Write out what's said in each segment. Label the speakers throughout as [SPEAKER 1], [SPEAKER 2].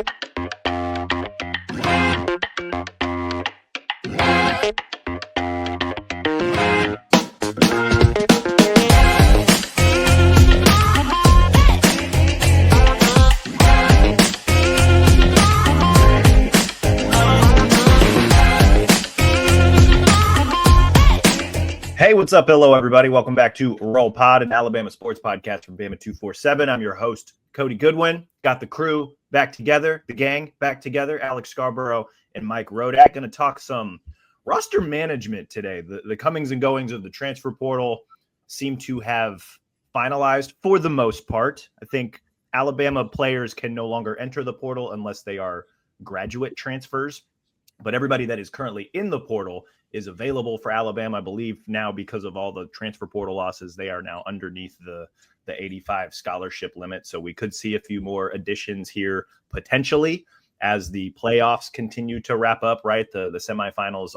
[SPEAKER 1] Hey, what's up? Hello, everybody. Welcome back to Roll Pod, an Alabama sports podcast from Bama 247. I'm your host, Cody Goodwin. Got the crew back together, the gang back together, Alex Scarborough and Mike Rodak. Going to talk some roster management today. The comings and goings of the transfer portal seem to have finalized for the most part. I think Alabama players can no longer enter the portal unless they are graduate transfers. But everybody that is currently in the portal is available for Alabama. I believe now, because of all the transfer portal losses, they are now underneath the 85 scholarship limit. So we could see a few more additions here potentially as the playoffs continue to wrap up, right? The semifinals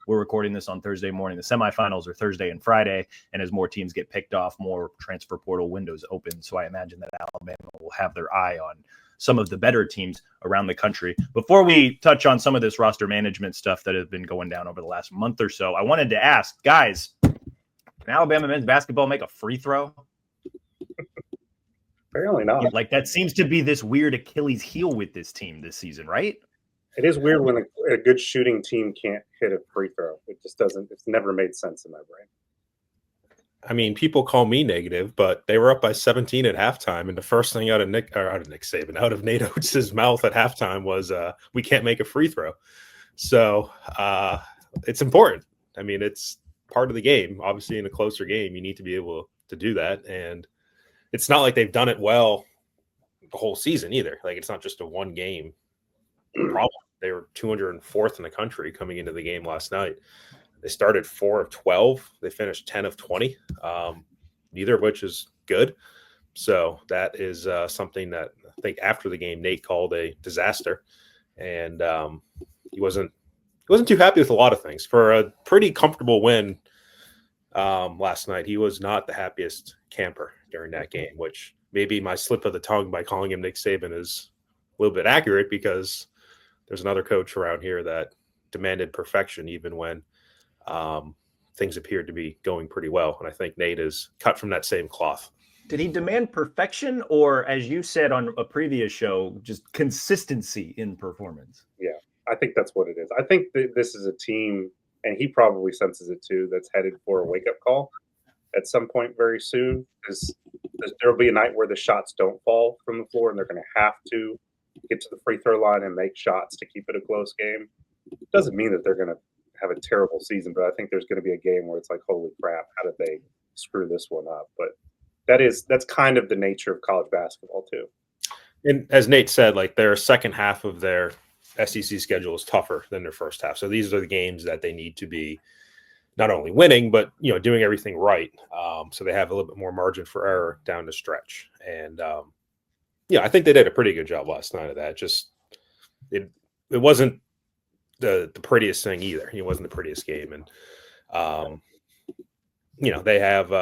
[SPEAKER 1] we're recording this on Thursday morning. The semifinals are Thursday and Friday. And as more teams get picked off, more transfer portal windows open. So I imagine that Alabama will have their eye on some of the better teams around the country. Before we touch on some of this roster management stuff that has been going down over the last month or so, I wanted to ask, guys, can Alabama men's basketball make a free throw?
[SPEAKER 2] Apparently not.
[SPEAKER 1] Like, that seems to be this weird Achilles heel with this team this season, right?
[SPEAKER 2] It is weird when a good shooting team can't hit a free throw. It just doesn't. It's never made sense in my brain.
[SPEAKER 3] I mean, people call me negative, but they were up by 17 at halftime, and the first thing out of Nate Oates' mouth at halftime was, "We can't make a free throw." So it's important. I mean, it's part of the game. Obviously, in a closer game, you need to be able to do that, and it's not like they've done it well the whole season either. Like, it's not just a one game problem. They were 204th in the country coming into the game last night. They started 4 of 12. They finished 10 of 20, neither of which is good. So that is something that I think after the game, Nate called a disaster. And he wasn't too happy with a lot of things. For a pretty comfortable win last night, he was not the happiest camper during that game, which maybe my slip of the tongue by calling him Nick Saban is a little bit accurate, because there's another coach around here that demanded perfection even when things appeared to be going pretty well. And I think Nate is cut from that same cloth.
[SPEAKER 1] Did he demand perfection, or, as you said on a previous show, just consistency in performance?
[SPEAKER 2] Yeah, I think that's what it is. I think this is a team, and he probably senses it too, that's headed for a wake-up call at some point very soon. Because there'll be a night where the shots don't fall from the floor, and they're going to have to get to the free throw line and make shots to keep it a close game. It doesn't mean that they're going to have a terrible season, but I think there's going to be a game where it's like, holy crap, how did they screw this one up? But that's kind of the nature of college basketball too.
[SPEAKER 3] And as Nate said, like, their second half of their SEC schedule is tougher than their first half. So these are the games that they need to be not only winning, but, doing everything right. So they have a little bit more margin for error down the stretch. And I think they did a pretty good job last night of that. Just it wasn't the prettiest thing either. It wasn't the prettiest game. And, they have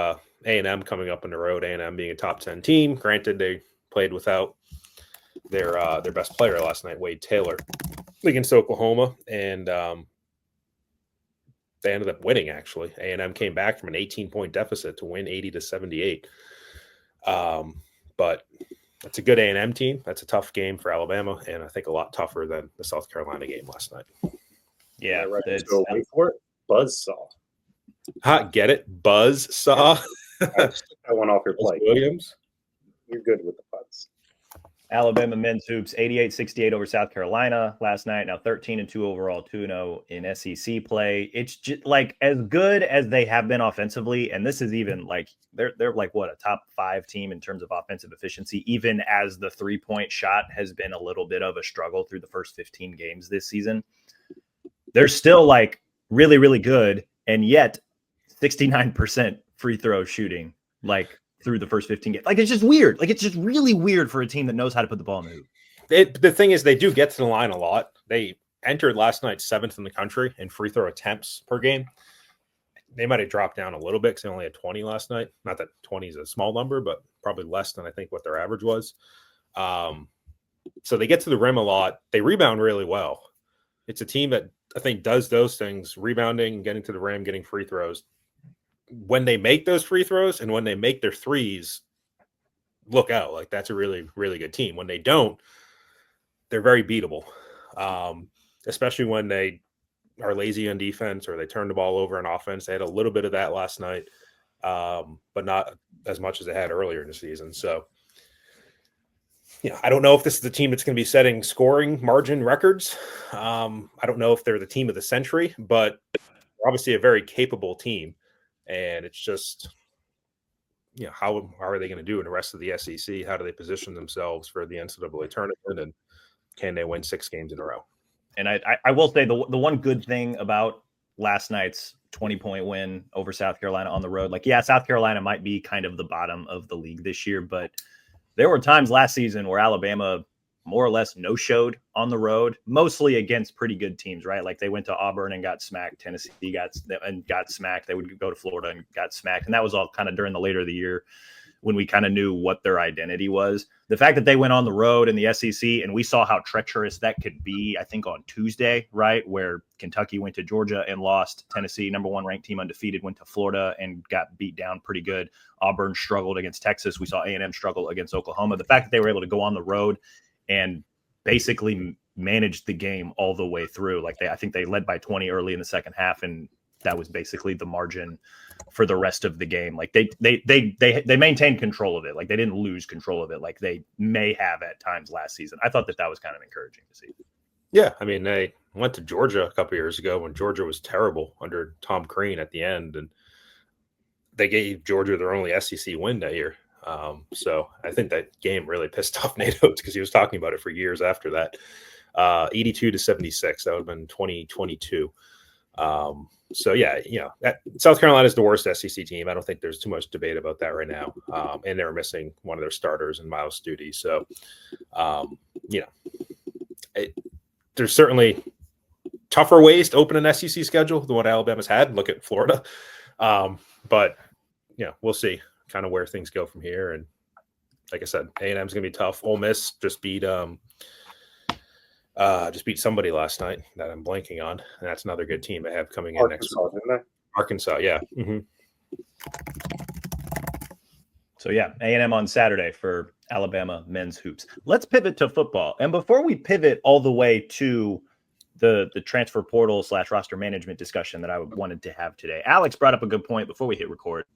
[SPEAKER 3] A&M coming up on the road, A&M being a top 10 team. Granted, they played without their best player last night, Wade Taylor, against Oklahoma. And they ended up winning, actually. A&M came back from an 18-point deficit to win 80-78. But it's a good A&M team. That's a tough game for Alabama, and I think a lot tougher than the South Carolina game last night.
[SPEAKER 2] Yeah, right. So wait for it. Buzzsaw.
[SPEAKER 3] Get it? Buzzsaw?
[SPEAKER 2] I took that one off your plate.
[SPEAKER 3] Williams?
[SPEAKER 2] You're good with the buzz.
[SPEAKER 1] Alabama men's hoops 88-68 over South Carolina last night. Now 13-2 overall, 2-0 in SEC play. It's just like as good as they have been offensively, and this is even like they're like what, a top 5 team in terms of offensive efficiency, even as the 3-point shot has been a little bit of a struggle through the first 15 games this season. They're still like really, really good, and yet 69% free throw shooting, like through the first 15 games. Like, it's just weird. Like, it's just really weird for a team that knows how to put the ball in the hoop.
[SPEAKER 3] The thing is, they do get to the line a lot. They entered last night 7th in the country in free throw attempts per game. They might have dropped down a little bit because they only had 20 last night. Not that 20 is a small number, but probably less than I think what their average was. So they get to the rim a lot. They rebound really well. It's a team that I think does those things, rebounding, getting to the rim, getting free throws. When they make those free throws and when they make their threes, look out. Like, that's a really, really good team. When they don't, they're very beatable, especially when they are lazy on defense or they turn the ball over on offense. They had a little bit of that last night, but not as much as they had earlier in the season. So, I don't know if this is the team that's going to be setting scoring margin records. I don't know if they're the team of the century, but they're obviously a very capable team. And it's just, how are they going to do in the rest of the SEC? How do they position themselves for the NCAA tournament? And can they win 6 games in a row?
[SPEAKER 1] And I will say the one good thing about last night's 20-point win over South Carolina on the road, South Carolina might be kind of the bottom of the league this year, but there were times last season where Alabama more or less no-showed on the road, mostly against pretty good teams, right? Like they went to Auburn and got smacked. Tennessee got smacked. They would go to Florida and got smacked. And that was all kind of during the later of the year when we kind of knew what their identity was. The fact that they went on the road in the SEC and we saw how treacherous that could be, I think on Tuesday, right, where Kentucky went to Georgia and lost. Tennessee, number 1 ranked team undefeated, went to Florida and got beat down pretty good. Auburn struggled against Texas. We saw A&M struggle against Oklahoma. The fact that they were able to go on the road and basically manage the game all the way through. I think they led by 20 early in the second half, and that was basically the margin for the rest of the game. Like they maintained control of it. Like they didn't lose control of it like they may have at times last season. I thought that was kind of encouraging to see.
[SPEAKER 3] Yeah, I mean, they went to Georgia a couple years ago when Georgia was terrible under Tom Crean at the end, and they gave Georgia their only SEC win that year. So I think that game really pissed off Nate Oates because he was talking about it for years after that. 82-76. That would have been 2022. So yeah, South Carolina is the worst SEC team. I don't think there's too much debate about that right now. And they're missing one of their starters in Miles Studi. So, there's certainly tougher ways to open an SEC schedule than what Alabama's had. Look at Florida. But we'll see kind of where things go from here. And like I said, A&M's going to be tough. Ole Miss just beat somebody last night that I'm blanking on. And that's another good team they have coming in next week. Arkansas, yeah. Mm-hmm.
[SPEAKER 1] So yeah, A&M on Saturday for Alabama men's hoops. Let's pivot to football. And before we pivot all the way to the transfer portal / roster management discussion that I wanted to have today, Alex brought up a good point before we hit record,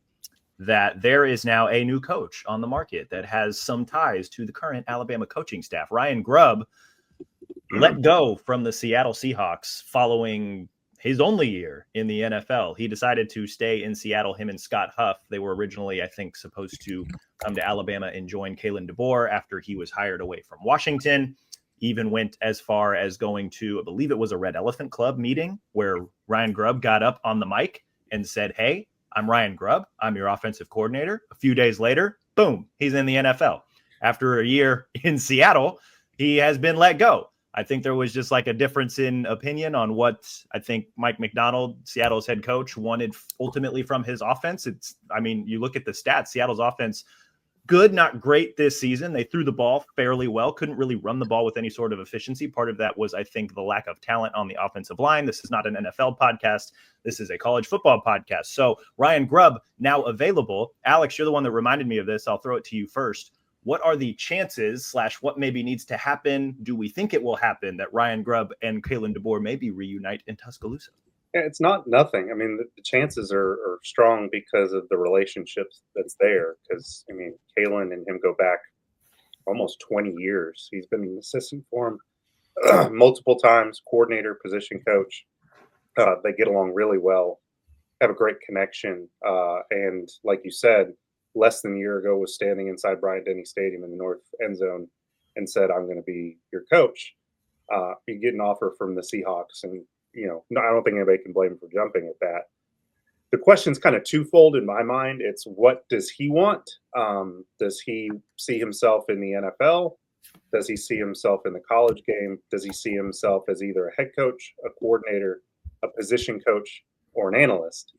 [SPEAKER 1] that there is now a new coach on the market that has some ties to the current Alabama coaching staff. Ryan Grubb let go from the Seattle Seahawks following his only year in the NFL. He decided to stay in Seattle, him and Scott Huff. They were originally, I think, supposed to come to Alabama and join Kalen DeBoer after he was hired away from Washington. Even went as far as going to, I believe it was a Red Elephant Club meeting where Ryan Grubb got up on the mic and said, "Hey, I'm Ryan Grubb. I'm your offensive coordinator." A few days later, boom, he's in the NFL. After a year in Seattle, he has been let go. I think there was just like a difference in opinion on what I think Mike McDonald, Seattle's head coach, wanted ultimately from his offense. You look at the stats, Seattle's offense, good, not great this season. They threw the ball fairly well, couldn't really run the ball with any sort of efficiency. Part of that was, I think, the lack of talent on the offensive line. This is not an NFL podcast. This is a college football podcast. So Ryan Grubb now available. Alex, you're the one that reminded me of this. I'll throw it to you first. What are the chances / what maybe needs to happen? Do we think it will happen that Ryan Grubb and Kalen DeBoer maybe reunite in Tuscaloosa?
[SPEAKER 2] Yeah, it's not nothing. I mean, the chances are strong because of the relationships that's there. Because, Kalen and him go back almost 20 years. He's been an assistant for him multiple times, coordinator, position coach. They get along really well, have a great connection. And like you said, less than a year ago was standing inside Bryant-Denny Stadium in the north end zone and said, "I'm going to be your coach." You get an offer from the Seahawks, and I don't think anybody can blame him for jumping at that. The question's kind of twofold in my mind. It's, what does he want? Does he see himself in the NFL? Does he see himself in the college game? Does he see himself as either a head coach, a coordinator, a position coach, or an analyst?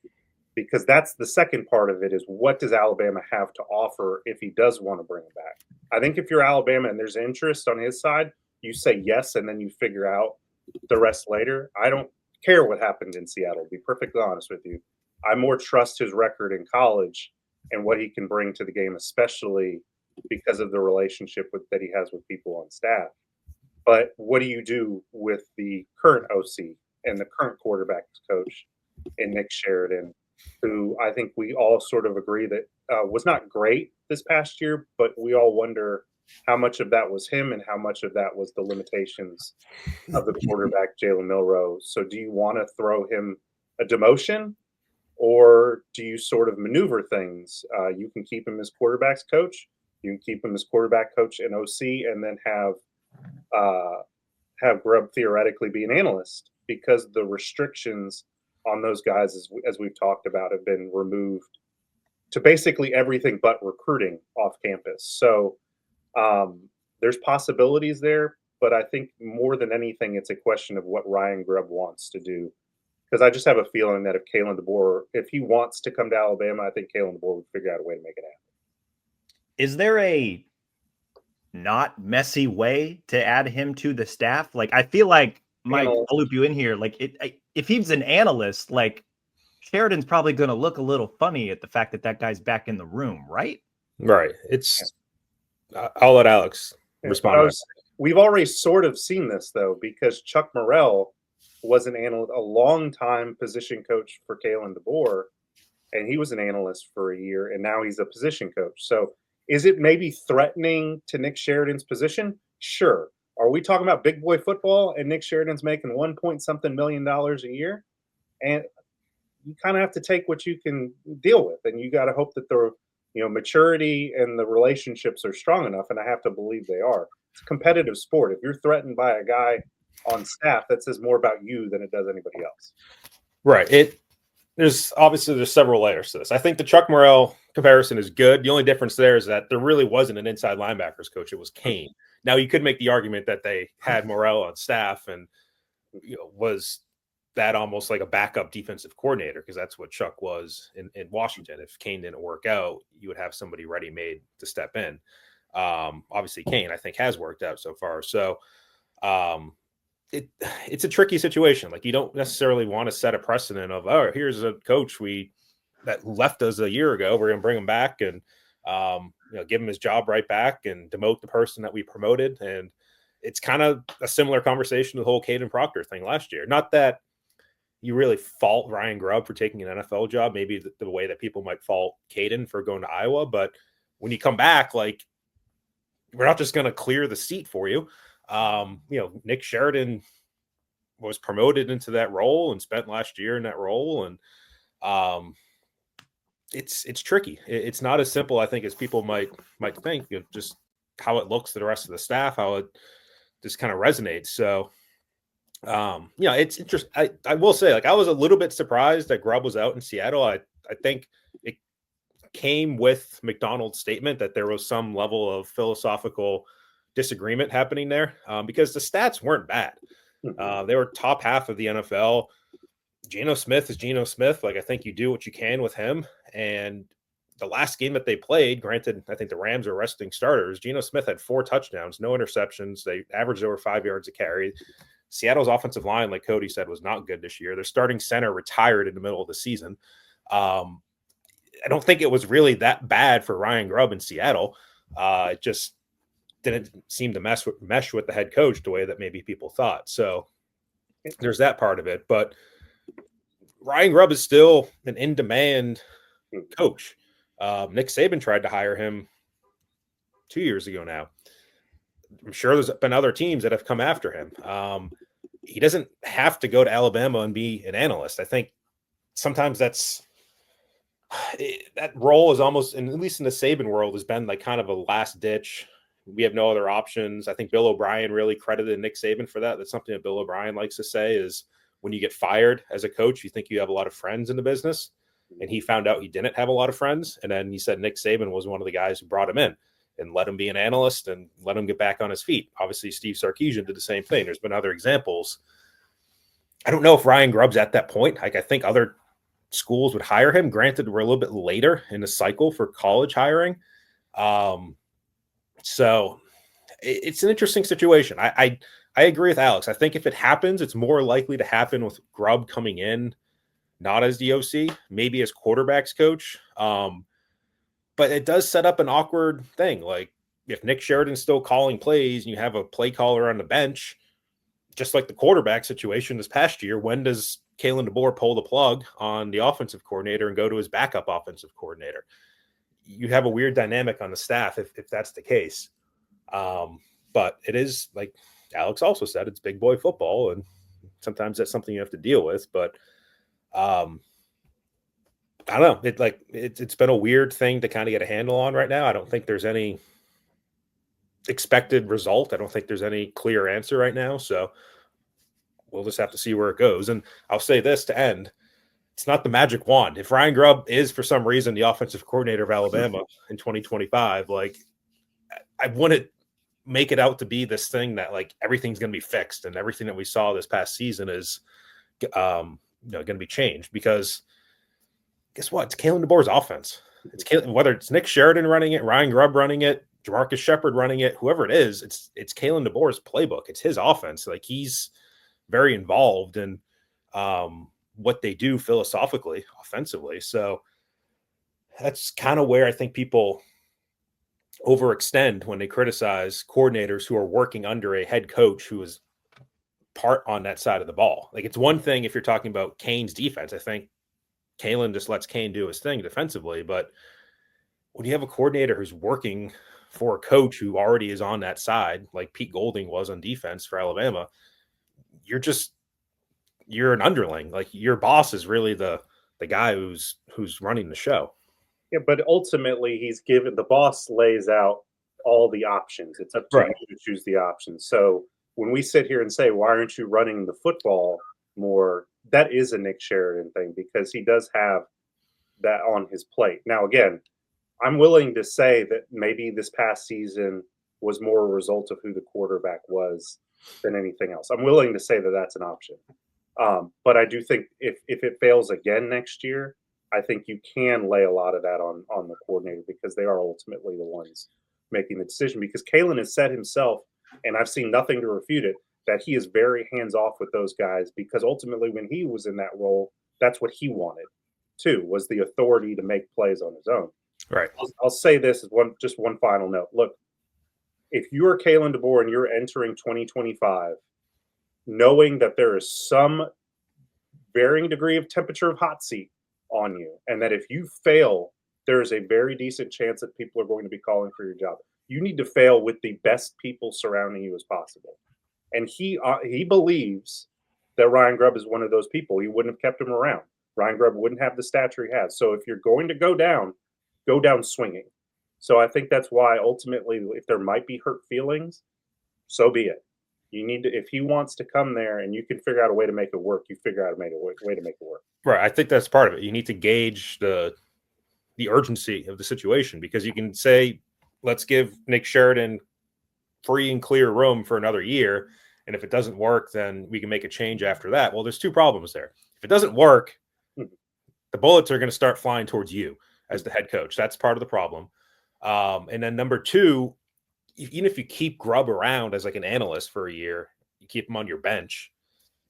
[SPEAKER 2] because that's the second part of it is what does Alabama have to offer if he does want to bring him back? I think if you're Alabama and there's interest on his side, you say yes, and then you figure out the rest later. I don't care what happened in Seattle, to be perfectly honest with you. I more trust his record in college and what he can bring to the game, especially because of the relationship that he has with people on staff. But what do you do with the current OC and the current quarterback's coach in Nick Sheridan, who I think we all sort of agree that was not great this past year, but we all wonder how much of that was him and how much of that was the limitations of the quarterback, Jalen Milroe. So do you want to throw him a demotion, or do you sort of maneuver things? You can keep him as quarterback's coach. You can keep him as quarterback coach and OC, and then have Grubb theoretically be an analyst, because the restrictions on those guys, as we've talked about, have been removed to basically everything but recruiting off campus. So there's possibilities there, but I think more than anything, it's a question of what Ryan Grubb wants to do. Because I just have a feeling that if Kalen DeBoer, if he wants to come to Alabama, I think Kalen DeBoer would figure out a way to make it happen.
[SPEAKER 1] Is there a not messy way to add him to the staff? Like, I feel like, Mike, I'll loop you in here. Like, if he's an analyst, like, Sheridan's probably going to look a little funny at the fact that guy's back in the room, right?
[SPEAKER 3] Right. I'll let Alex respond.
[SPEAKER 2] We've already sort of seen this, though, because Chuck Morrell was an analyst, a long-time position coach for Kalen DeBoer, and he was an analyst for a year, and now he's a position coach. So is it maybe threatening to Nick Sheridan's position? Sure. Are we talking about big boy football and Nick Sheridan's making $1 million a year? And you kind of have to take what you can deal with, and you got to hope that the maturity and the relationships are strong enough, and I have to believe they are. It's a competitive sport. If you're threatened by a guy on staff, that says more about you than it does anybody else.
[SPEAKER 3] Right. There's several layers to this. I think the Chuck Morrell comparison is good. The only difference there is that there really wasn't an inside linebackers coach. It was Kane. Now, you could make the argument that they had Morrell on staff and was that almost like a backup defensive coordinator, because that's what Chuck was in Washington. If Kane didn't work out, you would have somebody ready-made to step in. Obviously, Kane, I think, has worked out so far. So it's a tricky situation. Like, you don't necessarily want to set a precedent of, oh, here's a coach that left us a year ago. We're going to bring him back and give him his job right back and demote the person that we promoted. And it's kind of a similar conversation to the whole Caden Proctor thing last year. Not that you really fault Ryan Grubb for taking an NFL job, maybe the way that people might fault Caden for going to Iowa. But when you come back, like, we're not just going to clear the seat for you. Nick Sheridan was promoted into that role and spent last year in that role. And it's tricky. It's not as simple, I think, as people might think, just how it looks to the rest of the staff, how it just kind of resonates. So, it's interesting. I will say, like, I was a little bit surprised that Grubb was out in Seattle. I think it came with McDonald's statement that there was some level of philosophical disagreement happening there, because the stats weren't bad. They were top half of the NFL. Geno Smith is Geno Smith. Like, I think you do what you can with him. And the last game that they played, granted, I think the Rams are resting starters. Geno Smith had 4 touchdowns, no interceptions. They averaged over 5 yards a carry. Seattle's offensive line, like Cody said, was not good this year. Their starting center retired in the middle of the season. I don't think it was really that bad for Ryan Grubb in Seattle. It just didn't seem to mesh with the head coach the way that maybe people thought. So there's that part of it. But Ryan Grubb is still an in-demand coach. Nick Saban tried to hire him 2 years ago now. I'm sure there's been other teams that have come after him. He doesn't have to go to Alabama and be an analyst. I think sometimes that role is almost, and at least in the Saban world, has been like kind of a last ditch. We have no other options. I think Bill O'Brien really credited Nick Saban for that. That's something that Bill O'Brien likes to say is, when you get fired as a coach, you think you have a lot of friends in the business. And he found out he didn't have a lot of friends. And then he said Nick Saban was one of the guys who brought him in and let him be an analyst and let him get back on his feet. Obviously, Steve Sarkisian did the same thing. There's been other examples. I don't know if Ryan Grubb's at that point. Like, I think other schools would hire him. Granted, we're a little bit later in the cycle for college hiring. So it's an interesting situation. I agree with Alex. I think if it happens, it's more likely to happen with Grubb coming in, not as the OC, maybe as quarterbacks coach. But it does set up an awkward thing. Like if Nick Sheridan's still calling plays and you have a play caller on the bench, just like the quarterback situation this past year, when does Kalen DeBoer pull the plug on the offensive coordinator and go to his backup offensive coordinator? You have a weird dynamic on the staff if that's the case. But it is, like Alex also said, it's big boy football, and sometimes that's something you have to deal with. But I don't know. It's been a weird thing to kind of get a handle on right now. I don't think there's any expected result. I don't think there's any clear answer right now. So we'll just have to see where it goes. And I'll say this to end. It's not the magic wand. If Ryan Grubb is for some reason the offensive coordinator of Alabama in 2025, like I wouldn't make it out to be this thing that like everything's going to be fixed and everything that we saw this past season is going to be changed, because guess what? It's Kalen DeBoer's offense. It's whether it's Nick Sheridan running it, Ryan Grubb running it, Jamarcus Shepard running it, whoever it is, it's Kalen DeBoer's playbook. It's his offense. Like he's very involved in what they do philosophically, offensively. So that's kind of where I think people overextend when they criticize coordinators who are working under a head coach who is part on that side of the ball. Like it's one thing if you're talking about Kane's defense. I think Kalen just lets Kane do his thing defensively. But when you have a coordinator who's working for a coach who already is on that side, like Pete Golding was on defense for Alabama, you're an underling. Like your boss is really the guy who's running the show.
[SPEAKER 2] Yeah, but ultimately the boss lays out all the options. It's up to you to choose the options. So when we sit here and say, why aren't you running the football more? That is a Nick Sheridan thing, because he does have that on his plate. Now, again, I'm willing to say that maybe this past season was more a result of who the quarterback was than anything else. I'm willing to say that that's an option. But I do think if it fails again next year, I think you can lay a lot of that on the coordinator, because they are ultimately the ones making the decision. Because Kalen has said himself, and I've seen nothing to refute it, that he is very hands-off with those guys, because ultimately when he was in that role, that's what he wanted too, was the authority to make plays on his own.
[SPEAKER 3] Right.
[SPEAKER 2] I'll say this as one final note. Look, if you're Kalen DeBoer and you're entering 2025, knowing that there is some varying degree of temperature of hot seat on you, and that if you fail, there is a very decent chance that people are going to be calling for your job. You need to fail with the best people surrounding you as possible. And he believes that Ryan Grubb is one of those people. He wouldn't have kept him around. Ryan Grubb wouldn't have the stature he has. So if you're going to go down swinging. So I think that's why ultimately, if there might be hurt feelings, so be it. You need to, if he wants to come there and you can figure out a way to make it work, you figure out a way to make it work.
[SPEAKER 3] Right. I think that's part of it. You need to gauge the urgency of the situation, because you can say, let's give Nick Sheridan free and clear room for another year. And if it doesn't work, then we can make a change after that. Well, there's two problems there. If it doesn't work, the bullets are going to start flying towards you as the head coach. That's part of the problem. And then number two, even if you keep Grubb around as like an analyst for a year, you keep him on your bench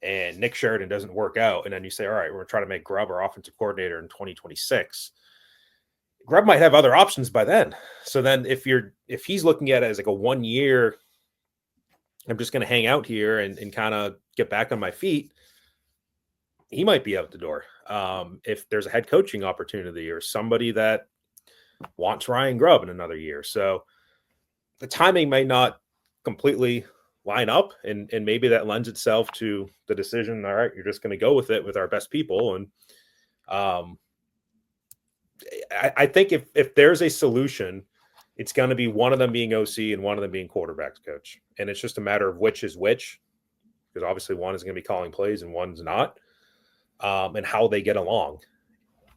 [SPEAKER 3] and Nick Sheridan doesn't work out, and then you say, all right, we're trying to make Grubb our offensive coordinator in 2026. Grubb might have other options by then. So then if he's looking at it as like a 1 year, I'm just going to hang out here and kind of get back on my feet, he might be out the door. If there's a head coaching opportunity or somebody that wants Ryan Grubb in another year. So the timing may not completely line up, and maybe that lends itself to the decision. All right, you're just going to go with it with our best people. And I think if there's a solution, it's going to be one of them being OC and one of them being quarterbacks coach. And it's just a matter of which is which, because obviously one is going to be calling plays and one's not, and how they get along,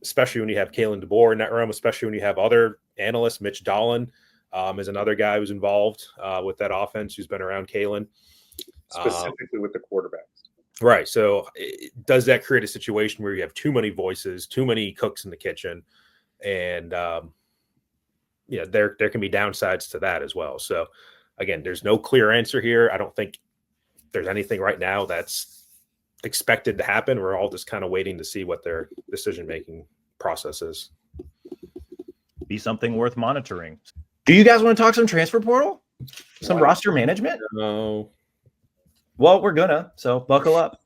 [SPEAKER 3] especially when you have Kalen DeBoer in that room, especially when you have other analysts. Mitch Dolan is another guy who's involved with that offense, who's been around Kalen.
[SPEAKER 2] Specifically with the quarterbacks.
[SPEAKER 3] Right. So does that create a situation where you have too many voices, too many cooks in the kitchen? And, there can be downsides to that as well. So again, there's no clear answer here. I don't think there's anything right now that's expected to happen. We're all just kind of waiting to see what their decision-making process is.
[SPEAKER 1] Be something worth monitoring. Do you guys want to talk some transfer portal? Some roster management?
[SPEAKER 3] No.
[SPEAKER 1] Well, we're gonna, so buckle up.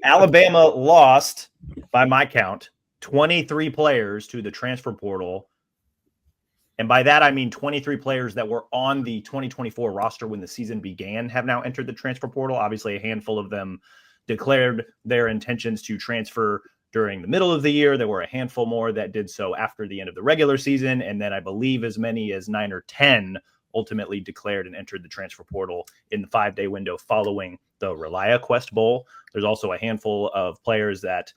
[SPEAKER 1] Alabama lost, by my count, 23 players to the transfer portal. And by that, I mean 23 players that were on the 2024 roster when the season began have now entered the transfer portal. Obviously, a handful of them declared their intentions to transfer during the middle of the year. There were a handful more that did so after the end of the regular season. And then I believe as many as 9 or 10 ultimately declared and entered the transfer portal in the 5-day window following the ReliaQuest Bowl. There's also a handful of players that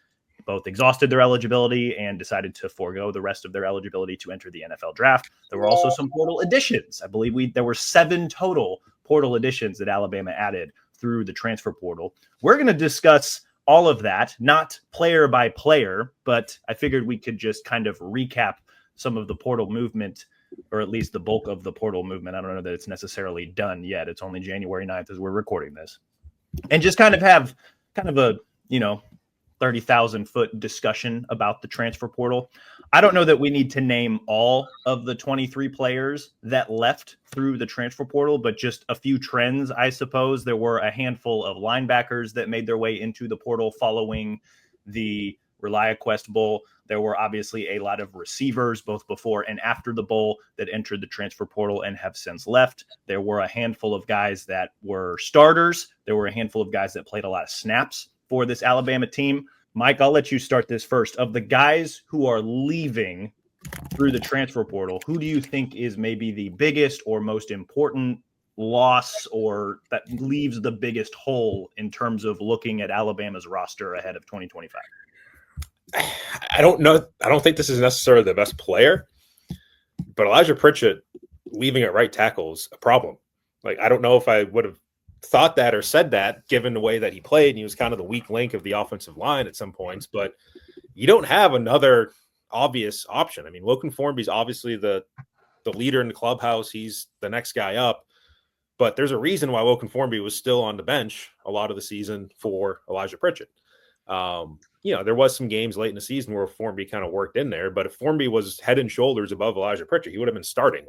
[SPEAKER 1] both exhausted their eligibility and decided to forego the rest of their eligibility to enter the NFL draft. There were also some portal additions. I believe there were 7 total portal additions that Alabama added through the transfer portal. We're going to discuss all of that, not player by player, but I figured we could just kind of recap some of the portal movement, or at least the bulk of the portal movement. I don't know that it's necessarily done yet. It's only January 9th as we're recording this. And just kind of have a, 30,000 foot discussion about the transfer portal. I don't know that we need to name all of the 23 players that left through the transfer portal, but just a few trends, I suppose. There were a handful of linebackers that made their way into the portal following the ReliaQuest Bowl. There were obviously a lot of receivers, both before and after the bowl, that entered the transfer portal and have since left. There were a handful of guys that were starters. There were a handful of guys that played a lot of snaps for this Alabama team. Mike, I'll let you start this first. Of the guys who are leaving through the transfer portal, who do you think is maybe the biggest or most important loss, or that leaves the biggest hole in terms of looking at Alabama's roster ahead of 2025?
[SPEAKER 3] I don't know. I don't think this is necessarily the best player, but Elijah Pritchett leaving at right tackle is a problem. Like, I don't know if I would have thought that or said that given the way that he played, and he was kind of the weak link of the offensive line at some points, but you don't have another obvious option. I mean, Woken Formby's obviously the leader in the clubhouse. He's the next guy up, but there's a reason why Woken Formby was still on the bench a lot of the season for Elijah Pritchett. There was some games late in the season where Formby kind of worked in there, but if Formby was head and shoulders above Elijah Pritchett, he would have been starting.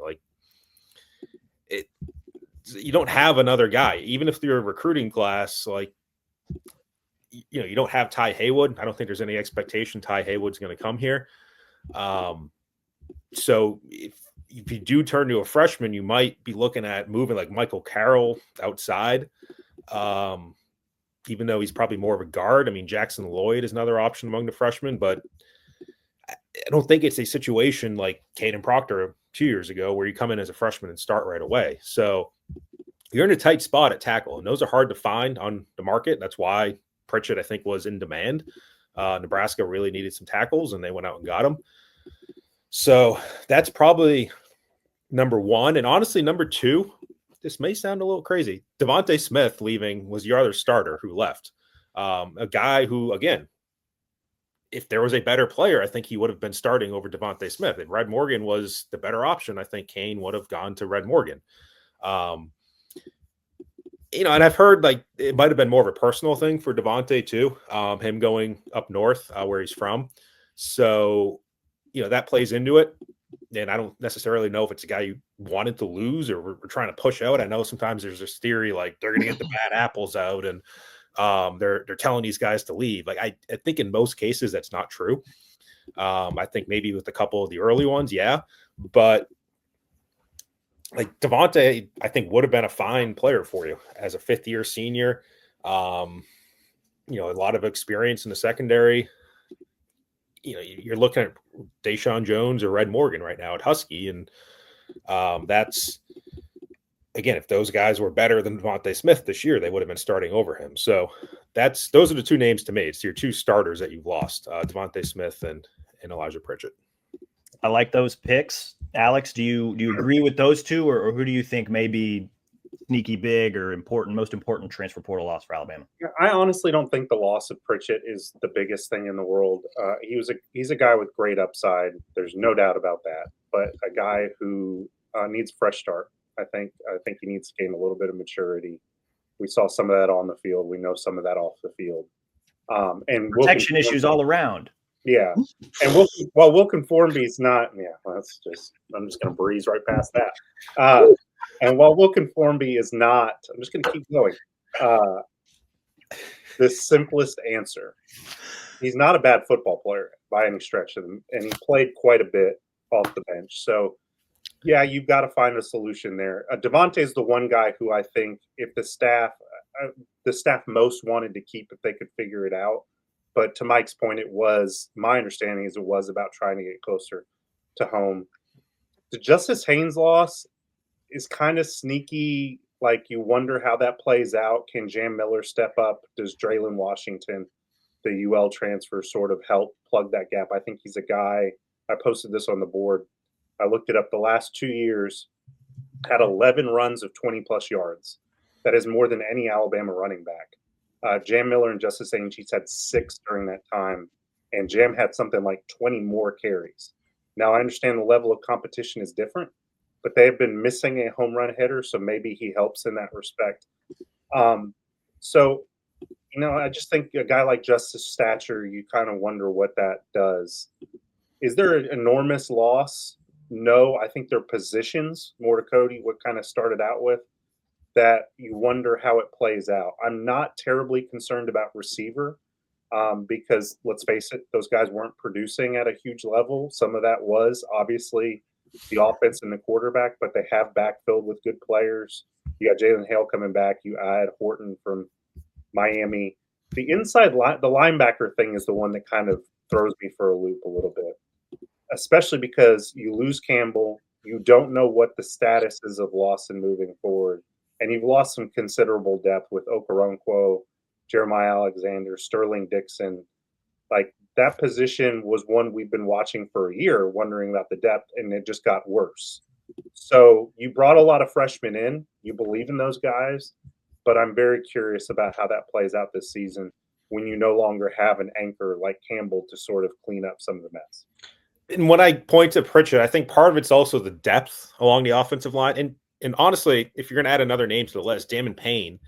[SPEAKER 3] You don't have another guy, even if you're a recruiting class, you don't have Ty Haywood. I don't think there's any expectation Ty Haywood's going to come here. So if you do turn to a freshman, you might be looking at moving like Michael Carroll outside. Even though he's probably more of a guard. I mean, Jackson Lloyd is another option among the freshmen, but I don't think it's a situation like Caden Proctor 2 years ago where you come in as a freshman and start right away. So you're in a tight spot at tackle, and those are hard to find on the market. That's why Pritchett, I think, was in demand. Nebraska really needed some tackles, and they went out and got them. So that's probably number one. And honestly, number two, this may sound a little crazy. Devontae Smith leaving was your other starter who left. A guy who, again, if there was a better player, I think he would have been starting over Devontae Smith. If Red Morgan was the better option, I think Kane would have gone to Red Morgan. And I've heard it might have been more of a personal thing for Devontae too, him going up north where he's from. So, that plays into it. And I don't necessarily know if it's a guy you wanted to lose or we're trying to push out. I know sometimes there's this theory like they're going to get the bad apples out and they're telling these guys to leave. I think in most cases that's not true. I think maybe with a couple of the early ones, yeah. But Devontae, I think would have been a fine player for you as a fifth-year senior. A lot of experience in the secondary. You're looking at Deshaun Jones or Red Morgan right now at Husky. And that's, again, if those guys were better than Devontae Smith this year, they would have been starting over him. So those are the two names to me. It's your two starters that you've lost, Devontae Smith and Elijah Pritchett.
[SPEAKER 1] I like those picks. Alex, do you agree with those two, or who do you think maybe sneaky big or most important transfer portal loss for Alabama?
[SPEAKER 2] I honestly don't think the loss of Pritchett is the biggest thing in the world. He's a guy with great upside. There's no doubt about that. But a guy who needs a fresh start. I think he needs to gain a little bit of maturity. We saw some of that on the field. We know some of that off the field. And
[SPEAKER 1] Protection issues all around.
[SPEAKER 2] Yeah, and Wilkin Formby's not. Yeah, well, I'm just going to breeze right past that. And while Wilkin Formby is not, I'm just going to keep going. The simplest answer. He's not a bad football player by any stretch, and he played quite a bit off the bench. So, yeah, you've got to find a solution there. Devontae is the one guy who I think, if the staff most wanted to keep, if they could figure it out. But to Mike's point, my understanding is it was about trying to get closer to home. The Justice Haynes loss is kind of sneaky. Like, you wonder how that plays out. Can Jam Miller step up? Does Draylen Washington, the UL transfer, sort of help plug that gap? I think he's a guy. I posted this on the board. I looked it up. The last 2 years had 11 runs of 20-plus yards. That is more than any Alabama running back. Jam Miller and Justice Haynes each had 6 during that time, and Jam had something like 20 more carries. Now, I understand the level of competition is different, but they have been missing a home run hitter, so maybe he helps in that respect. I just think a guy like Justice stature, you kind of wonder what that does. Is there an enormous loss? No, I think their positions, more to Cody, what kind of started out with, that you wonder how it plays out. I'm not terribly concerned about receiver because, let's face it, those guys weren't producing at a huge level. Some of that was obviously the offense and the quarterback, but they have backfilled with good players. You got Jalen Hale coming back. You add Horton from Miami. The the linebacker thing is the one that kind of throws me for a loop a little bit, especially because you lose Campbell. You don't know what the status is of Lawson moving forward. And you've lost some considerable depth with Okoronkwo, Jeremiah Alexander, Sterling Dixon. Like, that position was one we've been watching for a year, wondering about the depth, and it just got worse. So you brought a lot of freshmen in. You believe in those guys, but I'm very curious about how that plays out this season when you no longer have an anchor like Campbell to sort of clean up some of the mess.
[SPEAKER 3] And when I point to Pritchett, I think part of it's also the depth along the offensive line. And honestly, if you're going to add another name to the list, Damon Payne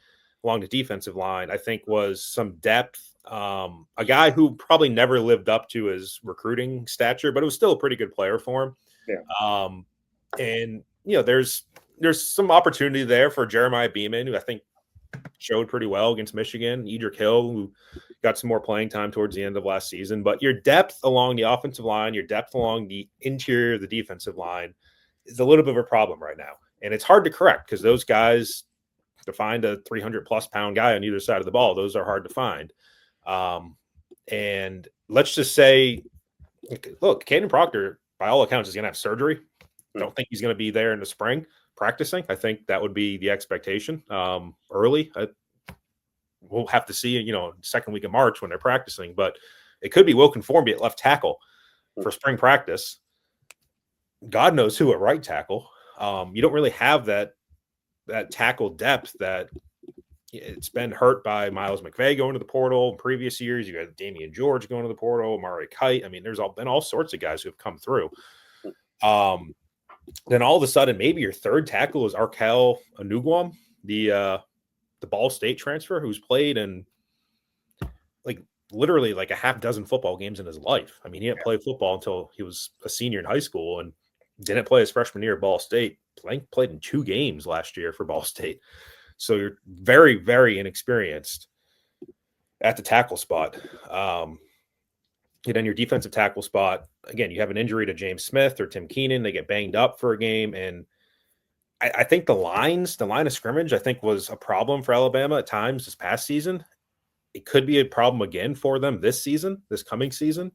[SPEAKER 3] along the defensive line, I think was some depth. A guy who probably never lived up to his recruiting stature, but it was still a pretty good player for him.
[SPEAKER 2] Yeah.
[SPEAKER 3] And there's some opportunity there for Jeremiah Beeman, who I think showed pretty well against Michigan. Edric Hill, who got some more playing time towards the end of last season. But your depth along the offensive line, your depth along the interior of the defensive line is a little bit of a problem right now. And it's hard to correct because those guys, to find a 300-plus pound guy on either side of the ball, those are hard to find. And let's just say, look, Caden Proctor, by all accounts, is going to have surgery. Don't think he's going to be there in the spring practicing. I think that would be the expectation early. We'll have to see, second week of March when they're practicing. But it could be Wilkin Formby at left tackle for spring practice. God knows who at right tackle. You don't really have that tackle depth that it's been hurt by Miles McVay going to the portal in previous years. You got Damian George going to the portal, Amari Kite. I mean, there's been all sorts of guys who have come through. Then all of a sudden, maybe your third tackle is Arkel Anugwam, the Ball State transfer, who's played in literally a half dozen football games in his life. I mean, he didn't play football until he was a senior in high school and didn't play his freshman year at Ball State. Played in 2 games last year for Ball State. So you're very, very inexperienced at the tackle spot. And then your defensive tackle spot, again, you have an injury to James Smith or Tim Keenan. They get banged up for a game. And I think the line of scrimmage, I think, was a problem for Alabama at times this past season. It could be a problem again for them this coming season.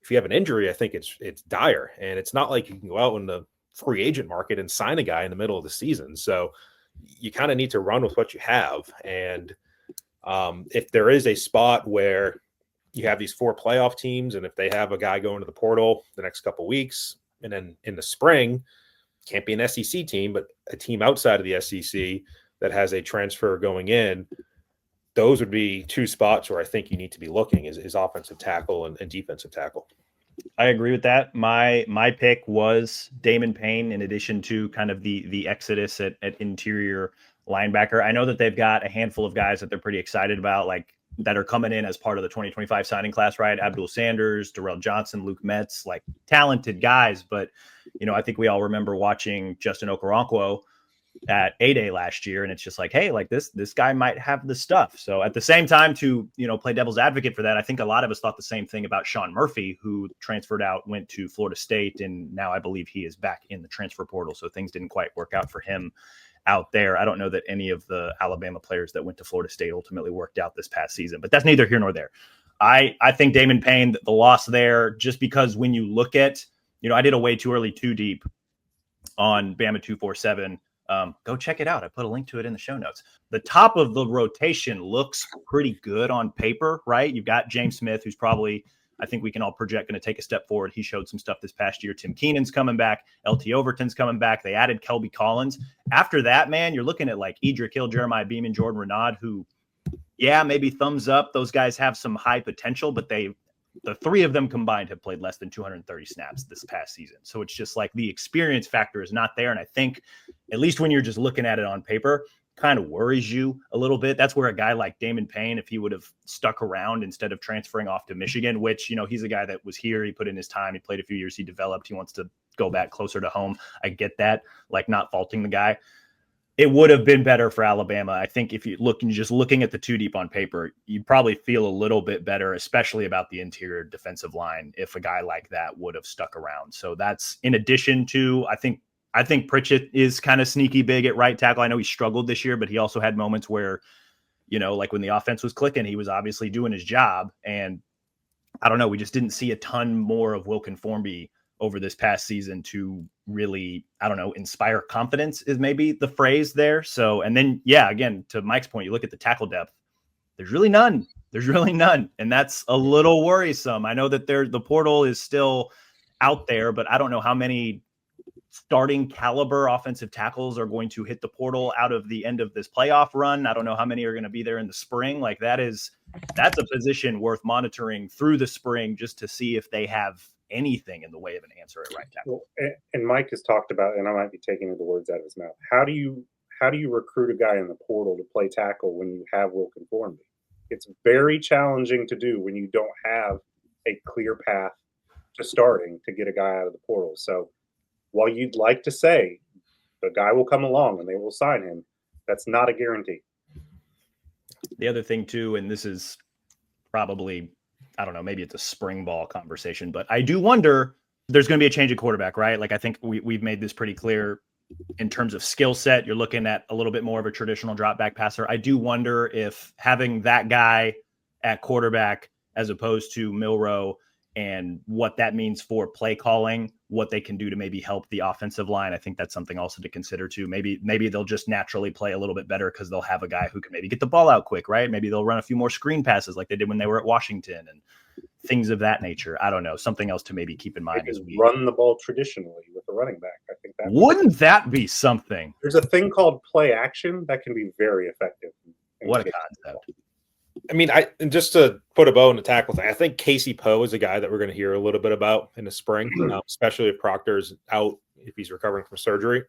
[SPEAKER 3] If you have an injury, I think it's dire. And it's not like you can go out in the free agent market and sign a guy in the middle of the season. So you kind of need to run with what you have. And if there is a spot where you have these 4 playoff teams, and if they have a guy going to the portal the next couple of weeks, and then in the spring, can't be an SEC team, but a team outside of the SEC that has a transfer going in, those would be two spots where I think you need to be looking is offensive tackle and defensive tackle.
[SPEAKER 1] I agree with that. My pick was Damon Payne, in addition to kind of the exodus at interior linebacker. I know that they've got a handful of guys that they're pretty excited about, like that are coming in as part of the 2025 signing class, right? Abdul Sanders, Darrell Johnson, Luke Metz, like talented guys. But, I think we all remember watching Justin Okoronkwo at A-Day last year, and it's just like, hey, like this guy might have the stuff. So at the same time, to play devil's advocate for that, I think a lot of us thought the same thing about Sean Murphy, who transferred out, went to Florida State, and now I believe he is back in the transfer portal. So things didn't quite work out for him out there. I don't know that any of the Alabama players that went to Florida State ultimately worked out this past season, but that's neither here nor there. I think Damon Payne, the loss there, just because when you look at, I did a way too early, too deep on Bama 247. Go check it out. I put a link to it in the show notes. The top of the rotation looks pretty good on paper, right? You've got James Smith, who's probably, I think we can all project, going to take a step forward. He showed some stuff this past year. Tim Keenan's coming back. LT Overton's coming back. They added Kelby Collins. After that, man, you're looking at like Edric Hill, Jeremiah Beeman, Jordan Renaud, who, yeah, maybe thumbs up. Those guys have some high potential, but the three of them combined have played less than 230 snaps this past season. So it's just like the experience factor is not there. And I think, at least when you're just looking at it on paper, kind of worries you a little bit. That's where a guy like Damon Payne, if he would have stuck around instead of transferring off to Michigan, which, he's a guy that was here. He put in his time. He played a few years. He developed. He wants to go back closer to home. I get that, like not faulting the guy. It would have been better for Alabama. I think if you look and just looking at the two deep on paper, you'd probably feel a little bit better, especially about the interior defensive line, if a guy like that would have stuck around. So that's in addition to, I think Pritchett is kind of sneaky big at right tackle. I know he struggled this year, but he also had moments where, like when the offense was clicking, he was obviously doing his job. And I don't know, we just didn't see a ton more of Wilkin Formby over this past season to really, I don't know, inspire confidence is maybe the phrase there. So, and then, yeah, again, to Mike's point, you look at the tackle depth, there's really none. And that's a little worrisome. I know that the portal is still out there, but I don't know how many starting caliber offensive tackles are going to hit the portal out of the end of this playoff run. I don't know how many are going to be there in the spring. Like that's a position worth monitoring through the spring just to see if they have anything in the way of an answer at right tackle.
[SPEAKER 2] Well, and Mike has talked about, and I might be taking the words out of his mouth. How do you recruit a guy in the portal to play tackle when you have Wilkin Formby? It's very challenging to do when you don't have a clear path to starting to get a guy out of the portal. So while you'd like to say the guy will come along and they will sign him, that's not a guarantee.
[SPEAKER 1] The other thing too, and this is probably, I don't know, maybe it's a spring ball conversation, but I do wonder, there's going to be a change of quarterback, right? Like I think we've made this pretty clear in terms of skill set. You're looking at a little bit more of a traditional drop back passer. I do wonder if having that guy at quarterback as opposed to Milroe and what that means for play calling, what they can do to maybe help the offensive line. I think that's something also to consider too. Maybe they'll just naturally play a little bit better because they'll have a guy who can maybe get the ball out quick, right? Maybe they'll run a few more screen passes like they did when they were at Washington and things of that nature. I don't know. Something else to maybe keep in mind as we
[SPEAKER 2] run the ball traditionally with a running back. I think
[SPEAKER 1] wouldn't that be something?
[SPEAKER 2] There's a thing called play action that can be very effective.
[SPEAKER 1] What a concept.
[SPEAKER 3] I mean, just to put a bow in the tackle thing, I think Casey Poe is a guy that we're going to hear a little bit about in the spring, especially if Proctor's out, if he's recovering from surgery.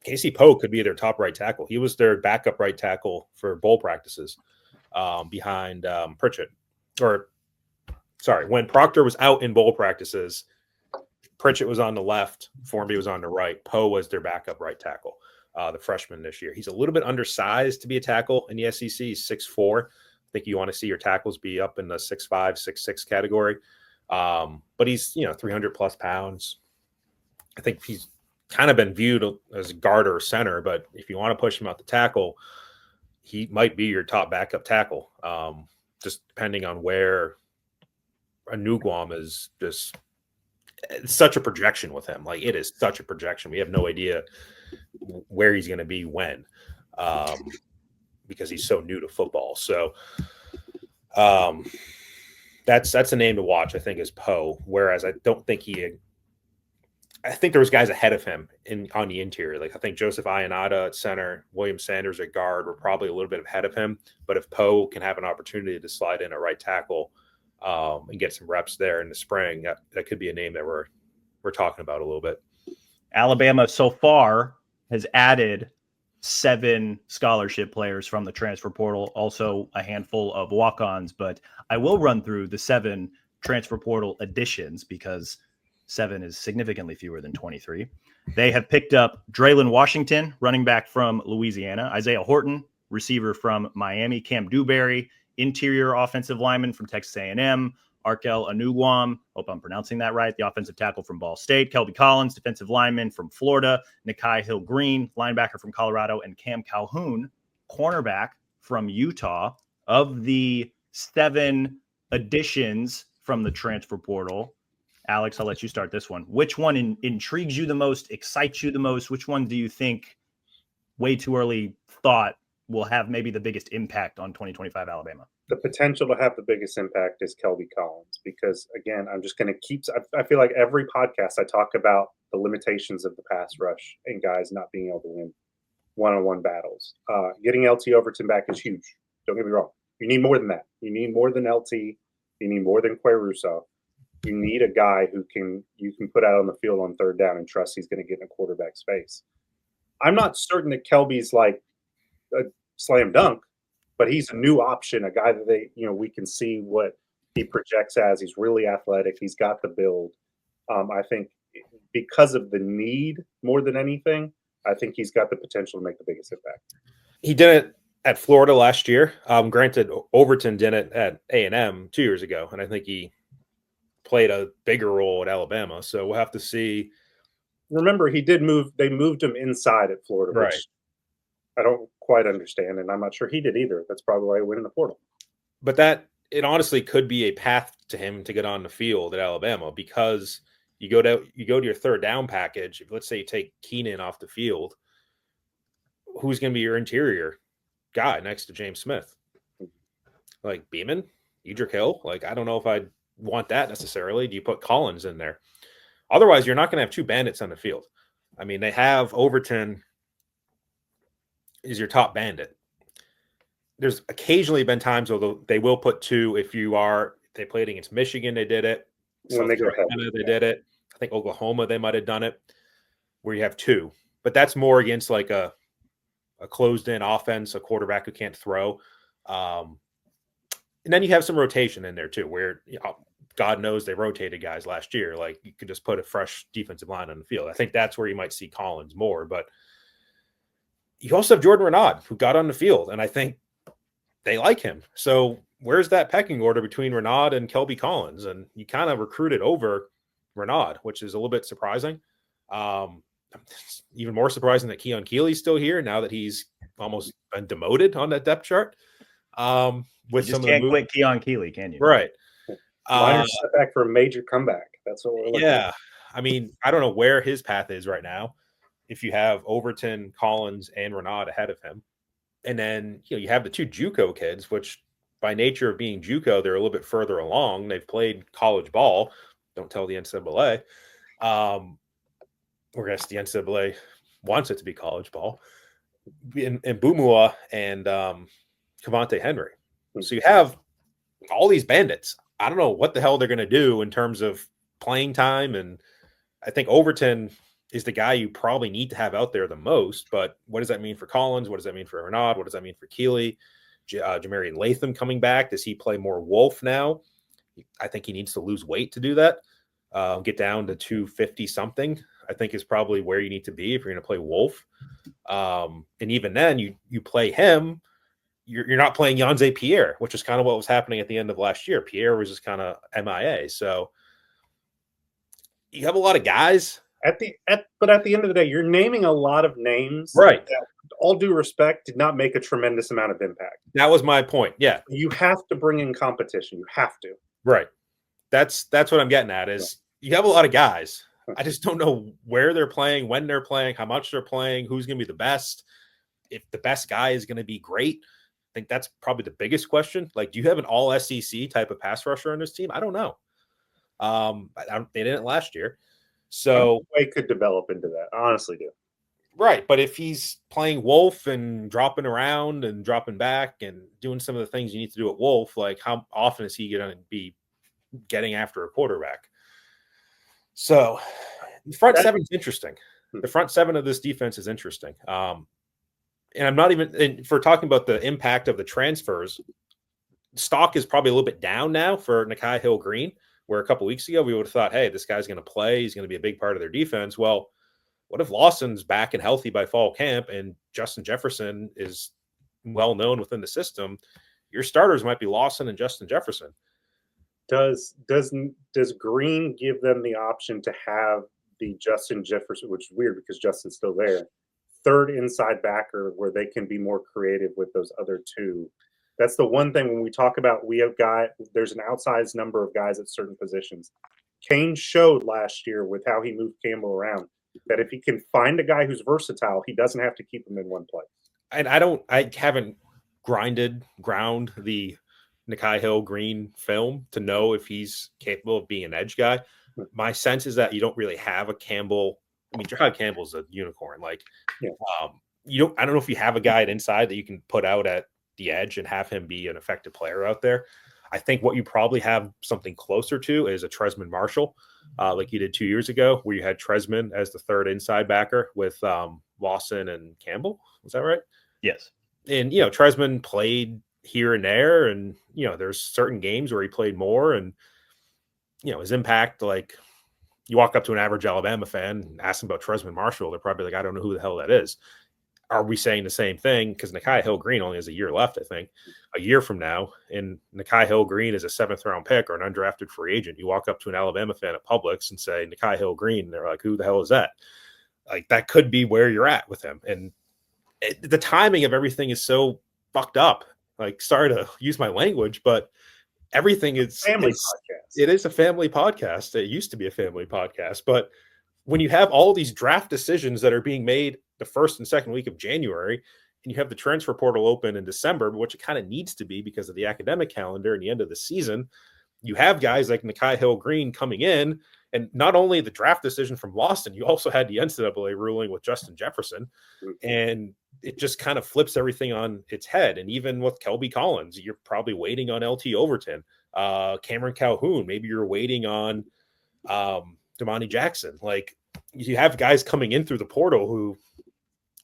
[SPEAKER 3] Casey Poe could be their top right tackle. He was their backup right tackle for bowl practices behind Pritchett. When Proctor was out in bowl practices, Pritchett was on the left, Formby was on the right. Poe was their backup right tackle, the freshman this year. He's a little bit undersized to be a tackle in the SEC. He's 6'4". I think you want to see your tackles be up in the 6'5", 6'6" category. But he's, 300 plus pounds. I think he's kind of been viewed as a guard or center, but if you want to push him out the tackle, he might be your top backup tackle. Just depending on where Anuguam is, just it's such a projection with him. Like it is such a projection. We have no idea where he's going to be when. Because he's so new to football. So that's a name to watch, I think, is Poe. Whereas I don't think I think there was guys ahead of him on the interior. Like I think Joseph Ionata at center, William Sanders at guard were probably a little bit ahead of him. But if Poe can have an opportunity to slide in a right tackle and get some reps there in the spring, that could be a name that we're talking about a little bit.
[SPEAKER 1] Alabama so far has added 7 scholarship players from the transfer portal, also a handful of walk-ons, but I will run through the 7 transfer portal additions because 7 is significantly fewer than 23. They have picked up Draylon Washington, running back from Louisiana, Isaiah Horton, receiver from Miami, Cam Dewberry, interior offensive lineman from Texas A&M, Arkel Anugwam, hope I'm pronouncing that right, the offensive tackle from Ball State, Kelby Collins, defensive lineman from Florida, Nikai Hill-Green, linebacker from Colorado, and Cam Calhoun, cornerback from Utah. Of the 7 additions from the transfer portal, Alex, I'll let you start this one. Which one intrigues you the most, excites you the most? Which one do you think way too early thought will have maybe the biggest impact on 2025 Alabama?
[SPEAKER 2] The potential to have the biggest impact is Kelby Collins because, again, I'm just going to keep – I feel like every podcast I talk about the limitations of the pass rush and guys not being able to win one-on-one battles. Getting LT Overton back is huge. Don't get me wrong. You need more than that. You need more than LT. You need more than Quay Russo. You need a guy who you can put out on the field on third down and trust he's going to get in a quarterback's face. I'm not certain that Kelby's like a slam dunk, but he's a new option, a guy that we can see what he projects as. He's really athletic. He's got the build. I think because of the need more than anything, I think he's got the potential to make the biggest impact.
[SPEAKER 3] He did it at Florida last year. Granted, Overton did it at A&M 2 years ago, and I think he played a bigger role at Alabama. So we'll have to see.
[SPEAKER 2] Remember, they moved him inside at Florida,
[SPEAKER 3] right?
[SPEAKER 2] Which I don't quite understand, and I'm not sure he did either. That's probably why he went in the portal.
[SPEAKER 3] But it honestly could be a path to him to get on the field at Alabama because you go to your third down package. Let's say you take Keenan off the field, who's going to be your interior guy next to James Smith? Like Beeman, Edric Hill? Like I don't know if I'd want that necessarily. Do you put Collins in there? Otherwise, you're not going to have 2 bandits on the field. I mean, they have Overton is your top bandit. There's occasionally been times, although they will put 2 they played against Michigan, they did it.
[SPEAKER 2] When they go ahead.
[SPEAKER 3] They did it. I think Oklahoma, they might have done it, where you have 2. But that's more against like a closed-in offense, a quarterback who can't throw. And then you have some rotation in there too, where God knows they rotated guys last year. Like you could just put a fresh defensive line on the field. I think that's where you might see Collins more. But you also have Jordan Renaud, who got on the field, and I think they like him. So where's that pecking order between Renaud and Kelby Collins? And you kind of recruited over Renaud, which is a little bit surprising. Even more surprising that Keon Keeley's still here now that he's almost been demoted on that depth chart.
[SPEAKER 1] With you just can't quit Keon Keeley, can you?
[SPEAKER 3] Right.
[SPEAKER 2] Minor setback for a major comeback. That's what we're looking at.
[SPEAKER 3] I mean, I don't know where his path is right now. If you have Overton, Collins, and Renaud ahead of him, and then you have the 2 JUCO kids, which by nature of being JUCO, they're a little bit further along. They've played college ball. Don't tell the NCAA. Or I guess the NCAA wants it to be college ball. And Bumua and Cavante Henry. So you have all these bandits. I don't know what the hell they're going to do in terms of playing time. And I think Overton is the guy you probably need to have out there the most. But what does that mean for Collins? What does that mean for Renaud? What does that mean for Keeley? Jamarian Latham coming back. Does he play more Wolf now? I think he needs to lose weight to do that. Get down to 250 something, I think is probably where you need to be if you're going to play Wolf. And even then you play him. You're not playing Yanze Pierre, which is kind of what was happening at the end of last year. Pierre was just kind of MIA. So you have a lot of guys.
[SPEAKER 2] But at the end of the day, you're naming a lot of names.
[SPEAKER 3] Right.
[SPEAKER 2] That, all due respect, did not make a tremendous amount of impact.
[SPEAKER 3] That was my point. Yeah.
[SPEAKER 2] You have to bring in competition. You have to.
[SPEAKER 3] Right. That's what I'm getting at is you have a lot of guys. I just don't know where they're playing, when they're playing, how much they're playing, who's going to be the best. If the best guy is going to be great. I think that's probably the biggest question. Like, do you have an all SEC type of pass rusher on this team? I don't know. They didn't last year. So
[SPEAKER 2] Way could develop into that. I honestly do.
[SPEAKER 3] right, but if he's playing Wolf and dropping around and dropping back and doing some of the things you need to do at Wolf, like how often is he going to be getting after a quarterback? So the front seven is interesting. The front seven of this defense is interesting. And I'm not even, and for talking about the impact of the transfers, stock is probably a little bit down now for Nikhai Hill-Green, where a couple weeks ago we would have thought, hey, this guy's going to play. He's going to be a big part of their defense. Well, what if Lawson's back and healthy by fall camp and Justin Jefferson is well known within the system? Your starters might be Lawson and Justin Jefferson.
[SPEAKER 2] Does Green give them the option to have the Justin Jefferson, which is weird because Justin's still there, third inside backer where they can be more creative with those other two? That's the one thing when we talk about there's an outsized number of guys at certain positions. Kane showed last year with how he moved Campbell around that if he can find a guy who's versatile, he doesn't have to keep him in one place.
[SPEAKER 3] And I haven't ground the Nikhai Hill-Green film to know if he's capable of being an edge guy. My sense is that you don't really have a Campbell. I mean, Jahad Campbell's a unicorn. Like,
[SPEAKER 2] yeah.
[SPEAKER 3] I don't know if you have a guy at inside that you can put out at the edge and have him be an effective player out there. I think what you probably have something closer to is a Tresman Marshall, like you did 2 years ago, where you had Tresman as the third inside backer with Lawson and Campbell. Was that right?
[SPEAKER 1] Yes.
[SPEAKER 3] And, Tresman played here and there, and, there's certain games where he played more, and, his impact, like, you walk up to an average Alabama fan and ask them about Tresman Marshall, they're probably like, I don't know who the hell that is. Are we saying the same thing? Because Nikhai Hill-Green only has a year left, I think, a year from now. And Nikhai Hill-Green is a 7th-round pick or an undrafted free agent. You walk up to an Alabama fan at Publix and say, Nikhai Hill-Green, and they're like, who the hell is that? Like, that could be where you're at with him. And the timing of everything is so fucked up. Like, sorry to use my language, but everything is
[SPEAKER 2] family podcast.
[SPEAKER 3] It is a family podcast. It used to be a family podcast. But when you have all these draft decisions that are being made the first and second week of January, and you have the transfer portal open in December, which it kind of needs to be because of the academic calendar and the end of the season, you have guys like Nikhai Hill-Green coming in, and not only the draft decision from Lawson, you also had the NCAA ruling with Justin Jefferson, and it just kind of flips everything on its head. And even with Kelby Collins, you're probably waiting on LT Overton, Cameron Calhoun, maybe you're waiting on Damani Jackson. Like, you have guys coming in through the portal who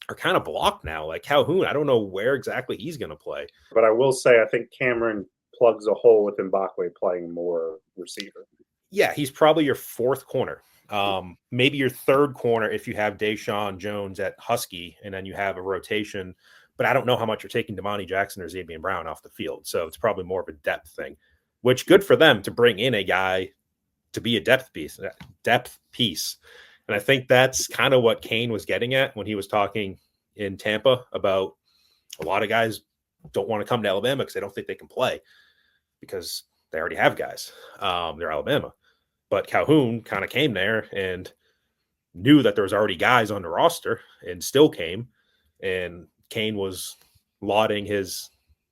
[SPEAKER 3] are kind of blocked now. Like Calhoun, I don't know where exactly he's going to play.
[SPEAKER 2] But I will say, I think Cameron plugs a hole with Mbakwe playing more receiver.
[SPEAKER 3] Yeah, he's probably your fourth corner. Maybe your third corner if you have Deshaun Jones at Husky, and then you have a rotation. But I don't know how much you're taking Damani Jackson or Xavier Brown off the field. So it's probably more of a depth thing, which good for them to bring in a guy to be a depth piece. And I think that's kind of what Kane was getting at when he was talking in Tampa about a lot of guys don't want to come to Alabama because they don't think they can play because they already have guys. They're Alabama. But Calhoun kind of came there and knew that there was already guys on the roster and still came. And Kane was lauding his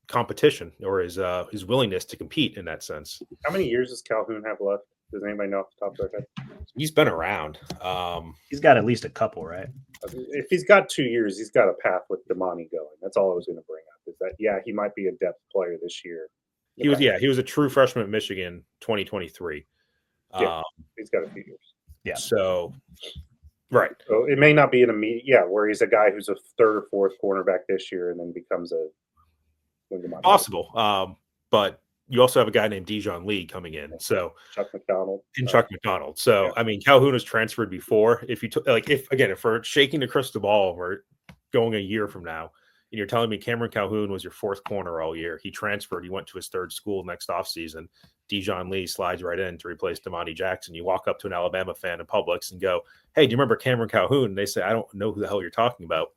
[SPEAKER 3] competition or his willingness to compete in that sense.
[SPEAKER 2] How many years does Calhoun have left? Does anybody know off the top of their head?
[SPEAKER 3] He's been around.
[SPEAKER 1] He's got at least a couple, right?
[SPEAKER 2] If he's got 2 years, he's got a path with Damani going. That's all I was going to bring up. Is that he might be a depth player this year.
[SPEAKER 3] He was a true freshman at Michigan, 2023.
[SPEAKER 2] Yeah, he's got a few years.
[SPEAKER 1] Yeah.
[SPEAKER 3] So, right.
[SPEAKER 2] So it may not be an immediate, where he's a guy who's a third or fourth cornerback this year and then becomes a
[SPEAKER 3] possible. But you also have a guy named Dijon Lee coming in. So
[SPEAKER 2] Chuck McDonald.
[SPEAKER 3] Chuck McDonald. So I mean, Calhoun was transferred before. If we're shaking the crystal ball, we're going a year from now, and you're telling me Cameron Calhoun was your fourth corner all year. He transferred. He went to his third school next offseason. Dijon Lee slides right in to replace Damani Jackson. You walk up to an Alabama fan in Publix and go, hey, do you remember Cameron Calhoun? And they say, I don't know who the hell you're talking about.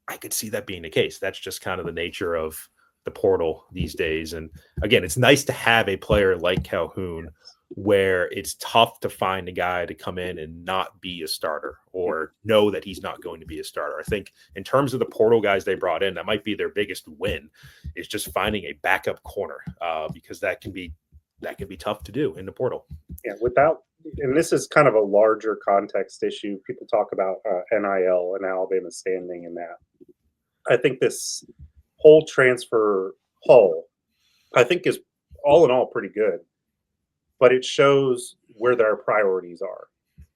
[SPEAKER 3] I could see that being the case. That's just kind of the nature of the portal these days. And again, it's nice to have a player like Calhoun where it's tough to find a guy to come in and not be a starter or know that he's not going to be a starter. I think in terms of the portal guys they brought in, that might be their biggest win, is just finding a backup corner because that can be tough to do in the portal.
[SPEAKER 2] Yeah, without and this is kind of a larger context issue. People talk about NIL and Alabama standing in that. I think this whole transfer haul, I think, is all in all pretty good, but it shows where their priorities are.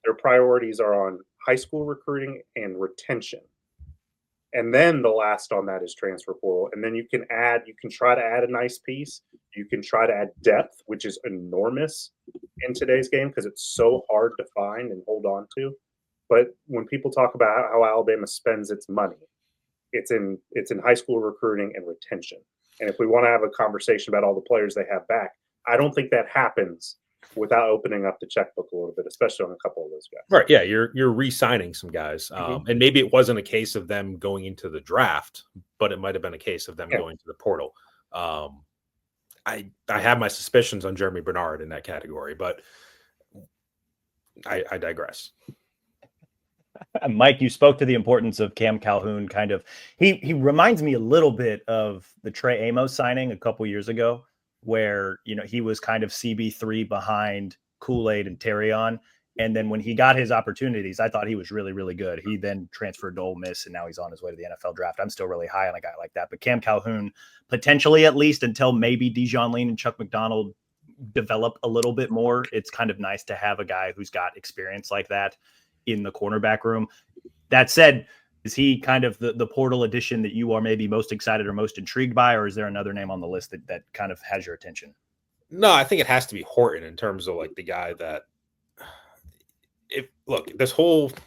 [SPEAKER 2] Their priorities are on high school recruiting and retention. And then the last on that is transfer portal. And then you can try to add a nice piece. You can try to add depth, which is enormous in today's game because it's so hard to find and hold on to. But when people talk about how Alabama spends its money, it's in high school recruiting and retention. And if we want to have a conversation about all the players they have back, I don't think that happens without opening up the checkbook a little bit, especially on a couple of those guys.
[SPEAKER 3] Right. Yeah. You're re-signing some guys. And maybe it wasn't a case of them going into the draft, but it might have been a case of them going to the portal. I have my suspicions on Jeremy Bernard in that category, but I digress.
[SPEAKER 1] Mike, you spoke to the importance of Cam Calhoun. Kind of, he reminds me a little bit of the Trey Amos signing a couple years ago, where he was kind of CB3 behind Kool-Aid and Terrion. And then when he got his opportunities, I thought he was really, really good. He then transferred to Ole Miss, and now he's on his way to the NFL draft. I'm still really high on a guy like that. But Cam Calhoun, potentially at least until maybe Dijon Lean and Chuck McDonald develop a little bit more, it's kind of nice to have a guy who's got experience like that in the cornerback room. That said, is he kind of the portal addition that you are maybe most excited or most intrigued by, or is there another name on the list that kind of has your attention?
[SPEAKER 3] No, I think it has to be Horton in terms of like the guy that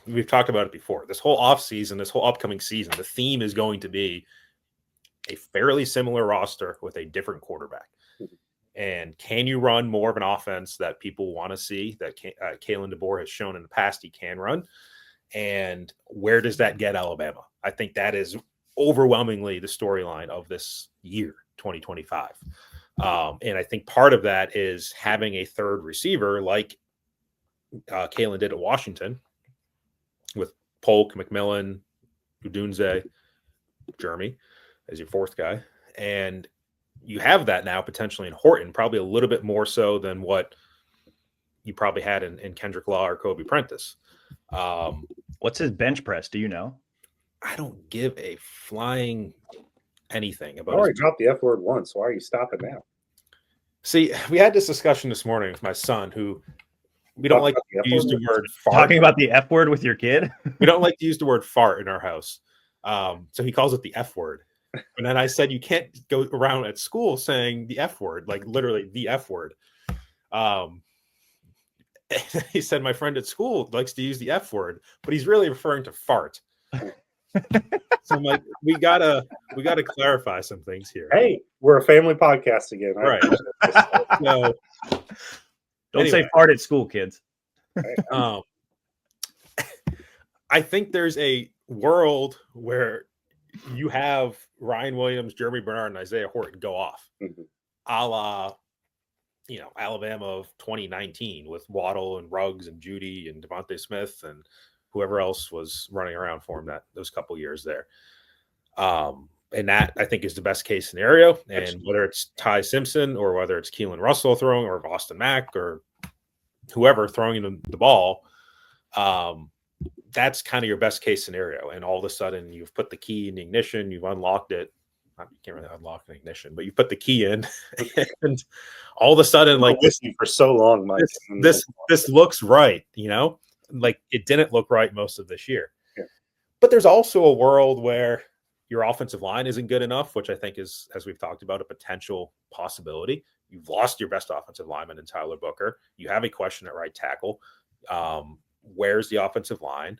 [SPEAKER 3] we've talked about it before, this whole offseason, this whole upcoming season, the theme is going to be a fairly similar roster with a different quarterback. And can you run more of an offense that people want to see, that Kalen DeBoer has shown in the past he can run? And where does that get Alabama? I think that is overwhelmingly the storyline of this year, 2025. And I think part of that is having a third receiver like Kalen did at Washington with Polk, McMillan, Udunze, Jeremy as your fourth guy. And you have that now potentially in Horton, probably a little bit more so than what you probably had in Kendrick Law or Kobe Prentice.
[SPEAKER 1] What's his bench press? Do you know?
[SPEAKER 3] I don't give a flying anything about.
[SPEAKER 2] I already dropped the F word once. Why are you stopping now?
[SPEAKER 3] See, we had this discussion this morning with my son, who we don't like to use the word fart.
[SPEAKER 1] Talking about the F word with your kid?
[SPEAKER 3] We don't like to use the word fart in our house. So he calls it the F word. And then I said, you can't go around at school saying the F word, like literally the F word. He said, my friend at school likes to use the F word, but he's really referring to fart. So I'm like, we gotta clarify some things here.
[SPEAKER 2] Hey, we're a family podcast again.
[SPEAKER 3] Right. So,
[SPEAKER 1] don't say fart at school, kids.
[SPEAKER 3] I think there's a world where you have Ryan Williams, Jeremy Bernard, and Isaiah Horton go off, a la, Alabama of 2019 with Waddle and Ruggs and Judy and Devontae Smith and whoever else was running around for him those couple years there. And that, I think, is the best case scenario. And whether it's Ty Simpson or whether it's Keelan Russell throwing or Austin Mack or whoever throwing the ball, that's kind of your best case scenario. And all of a sudden you've put the key in the ignition, you've unlocked it. You can't really unlock an ignition, but you put the key in and all of a sudden, like
[SPEAKER 2] listening for so long, Mike.
[SPEAKER 3] This looks right, like it didn't look right most of this year.
[SPEAKER 2] Yeah.
[SPEAKER 3] But there's also a world where your offensive line isn't good enough, which I think is, as we've talked about, a potential possibility. You've lost your best offensive lineman in Tyler Booker. You have a question at right tackle. Where's the offensive line?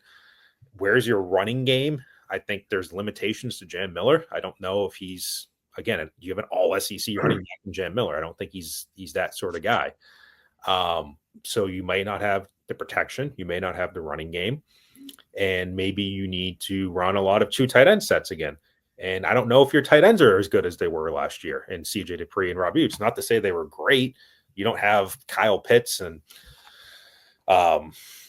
[SPEAKER 3] Where's your running game? I think there's limitations to Jam Miller. I don't know if he's, again, you have an all SEC running back in Jam Miller. I don't think he's that sort of guy. So you may not have the protection. You may not have the running game. And maybe you need to run a lot of 2 tight end sets again. And I don't know if your tight ends are as good as they were last year in CJ Dupree and Rob Utes. Not to say they were great. You don't have Kyle Pitts and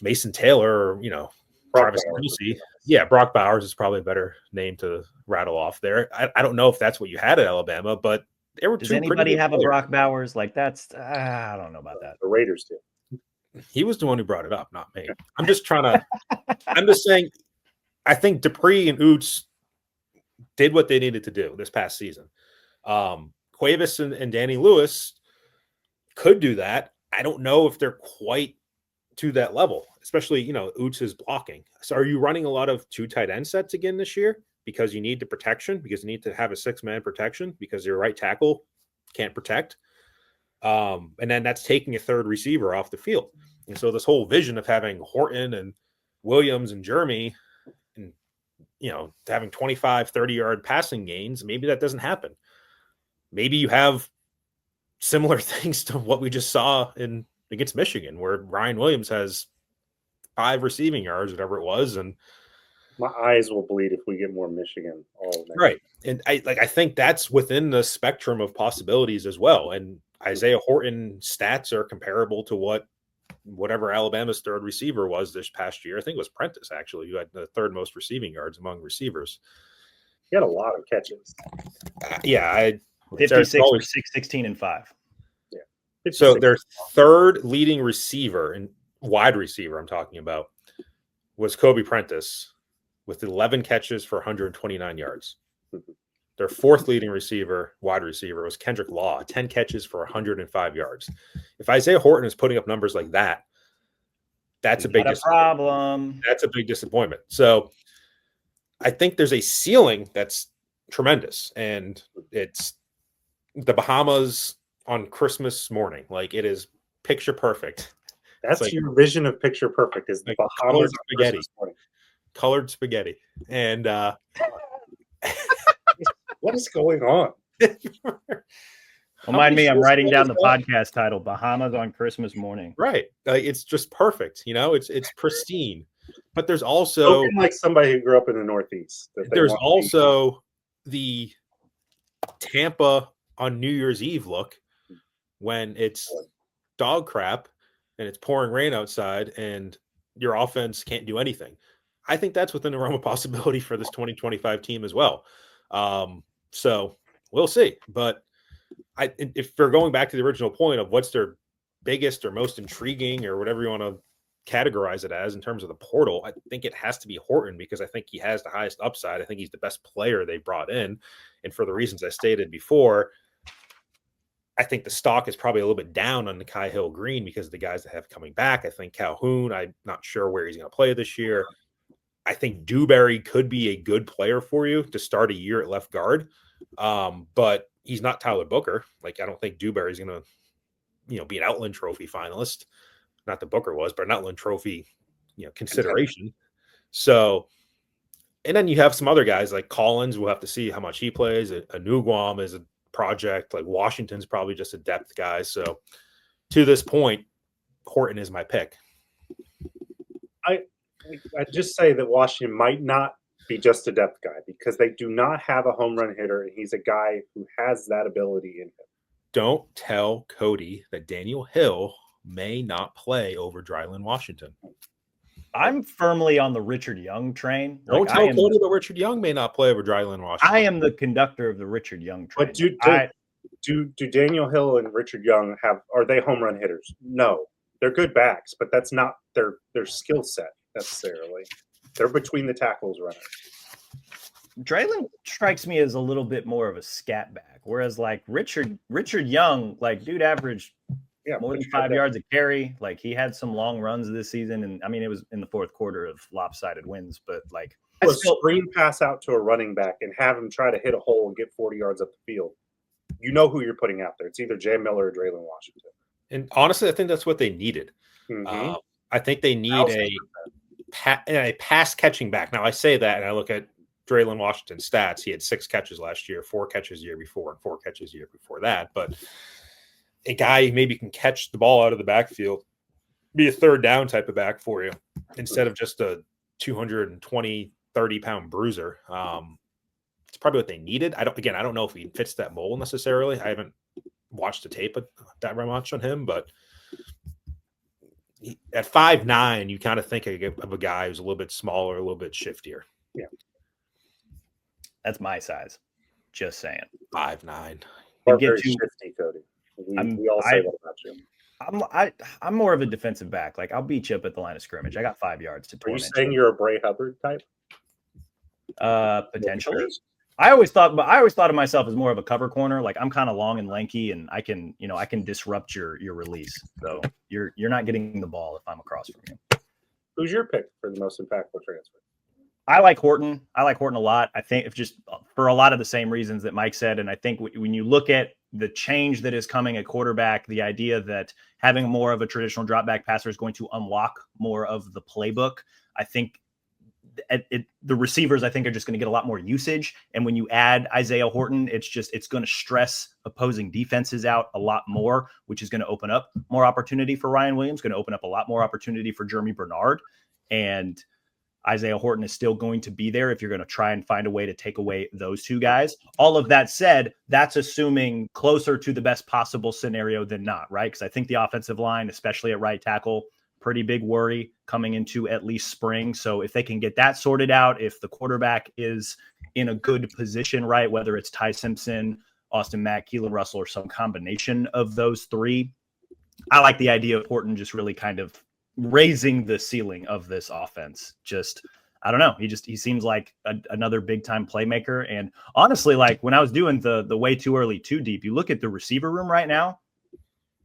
[SPEAKER 3] Mason Taylor, or, Travis Kelce. Yeah, Brock Bowers is probably a better name to rattle off there. I don't know if that's what you had at Alabama, but there were.
[SPEAKER 1] Does anybody have a Brock Bowers? Like that's I don't know about that.
[SPEAKER 2] The Raiders do.
[SPEAKER 3] He was the one who brought it up, not me. I'm just saying, I think Dupree and Oots did what they needed to do this past season. Cuevas and Danny Lewis could do that. I don't know if they're quite to that level, especially, Oots is blocking. So are you running a lot of 2 tight end sets again this year because you need the protection, because you need to have a 6-man protection because your right tackle can't protect? And then that's taking a third receiver off the field. And so this whole vision of having Horton and Williams and Jeremy and, having 25, 30-yard passing gains, maybe that doesn't happen. Maybe you have similar things to what we just saw against Michigan, where Ryan Williams has 5 receiving yards, whatever it was, and
[SPEAKER 2] my eyes will bleed if we get more Michigan.
[SPEAKER 3] Right, and I think that's within the spectrum of possibilities as well. And Isaiah Horton stats are comparable to whatever Alabama's third receiver was this past year. I think it was Prentice, actually, who had the 3rd most receiving yards among receivers.
[SPEAKER 2] He had a lot of catches.
[SPEAKER 1] 56 for 6, 16, and 5.
[SPEAKER 2] Yeah.
[SPEAKER 3] So their 3rd leading receiver and wide receiver I'm talking about was Kobe Prentice with 11 catches for 129 yards.
[SPEAKER 2] Mm-hmm.
[SPEAKER 3] Their 4th leading receiver, wide receiver, was Kendrick Law, 10 catches for 105 yards. If Isaiah Horton is putting up numbers like that, that's a big
[SPEAKER 1] problem.
[SPEAKER 3] That's a big disappointment. So I think there's a ceiling that's tremendous, and it's the Bahamas on Christmas morning. Like, it is picture perfect.
[SPEAKER 2] That's
[SPEAKER 3] like,
[SPEAKER 2] your vision of picture perfect, is the Bahamas
[SPEAKER 3] spaghetti. Colored spaghetti. And
[SPEAKER 2] what is going on?
[SPEAKER 1] Remind me, I'm writing down the podcast title, Bahamas on Christmas morning.
[SPEAKER 3] Right. It's just perfect. It's pristine. But there's also
[SPEAKER 2] like somebody who grew up in the Northeast.
[SPEAKER 3] There's also the Tampa on New Year's Eve look when it's dog crap and it's pouring rain outside and your offense can't do anything. I think that's within the realm of possibility for this 2025 team as well. So we'll see. But if we're going back to the original point of what's their biggest or most intriguing or whatever you want to categorize it as in terms of the portal, I think it has to be Horton, because I think he has the highest upside. I think he's the best player they brought in. And for the reasons I stated before, I think the stock is probably a little bit down on the Kai Hill Green because of the guys that have coming back. I think Calhoun, I'm not sure where he's going to play this year. I think Dewberry could be a good player for you to start a year at left guard. But he's not Tyler Booker. Like, I don't think Dewberry's going to, be an Outland Trophy finalist. Not that Booker was, but an Outland Trophy, consideration. So, and then you have some other guys like Collins. We'll have to see how much he plays. A Newguam is a project. Like, Washington's probably just a depth guy. So to this point, Horton is my pick.
[SPEAKER 2] I just say that Washington might not be just a depth guy because they do not have a home run hitter, and he's a guy who has that ability in him.
[SPEAKER 3] Don't tell Cody that Daniel Hill may not play over Dryland Washington.
[SPEAKER 1] I'm firmly on the Richard Young train.
[SPEAKER 3] Don't tell Cody that Richard Young may not play over Dryland Washington.
[SPEAKER 1] I am the conductor of the Richard Young train.
[SPEAKER 2] But do Daniel Hill and Richard Young are they home run hitters? No. They're good backs, but that's not their skill set necessarily. They're between the tackles runner.
[SPEAKER 1] Dryland strikes me as a little bit more of a scat back, whereas like Richard Young, like dude averaged more than 5 yards a carry. Like, he had some long runs this season, and I mean it was in the 4th quarter of lopsided wins, but like
[SPEAKER 2] a screen pass out to a running back and have him try to hit a hole and get 40 yards up the field. You know who you're putting out there. It's either Jay Miller or Dryland Washington.
[SPEAKER 3] And honestly, I think that's what they needed.
[SPEAKER 2] Mm-hmm.
[SPEAKER 3] I think they need a pass catching back. Now, I say that, and I look at Dryland Washington's stats. He had 6 catches last year, 4 catches the year before, and 4 catches the year before that. But a guy who maybe can catch the ball out of the backfield, be a third down type of back for you, instead of just a 220, 30-pound bruiser. It's probably what they needed. I don't know if he fits that mold necessarily. I haven't watched the tape that much on him, but at 5'9", you kind of think of a guy who's a little bit smaller, a little bit shiftier.
[SPEAKER 2] Yeah.
[SPEAKER 1] That's my size. Just saying.
[SPEAKER 3] 5'9".
[SPEAKER 2] Very shifty, Cody. We all say that about you.
[SPEAKER 1] I'm more of a defensive back. Like I'll beat you up at the line of scrimmage. I got 5 yards to
[SPEAKER 2] Are you
[SPEAKER 1] torment
[SPEAKER 2] saying you're a Bray Hubbard type?
[SPEAKER 1] potentially. I always thought of myself as more of a cover corner. Like I'm kind of long and lanky, and I can disrupt your release. So you're not getting the ball if I'm across from you.
[SPEAKER 2] Who's your pick for the most impactful transfer?
[SPEAKER 1] I like Horton. I like Horton a lot. I think if just for a lot of the same reasons that Mike said, and I think when you look at the change that is coming at quarterback, the idea that having more of a traditional drop back passer is going to unlock more of the playbook. I think the receivers, I think, are just going to get a lot more usage. And when you add Isaiah Horton, it's going to stress opposing defenses out a lot more, which is going to open up more opportunity for Ryan Williams, going to open up a lot more opportunity for Jeremy Bernard. And Isaiah Horton is still going to be there if you're going to try and find a way to take away those two guys. All of that said, that's assuming closer to the best possible scenario than not, right? Because I think the offensive line, especially at right tackle, pretty big worry coming into at least spring. So if they can get that sorted out, if the quarterback is in a good position, right, whether it's Ty Simpson, Austin Mack, Keelan Russell, or some combination of those three, I like the idea of Horton just really kind of raising the ceiling of this offense. Just, I don't know. He seems like another big time playmaker. And honestly, like when I was doing the way too early, too deep, you look at the receiver room right now,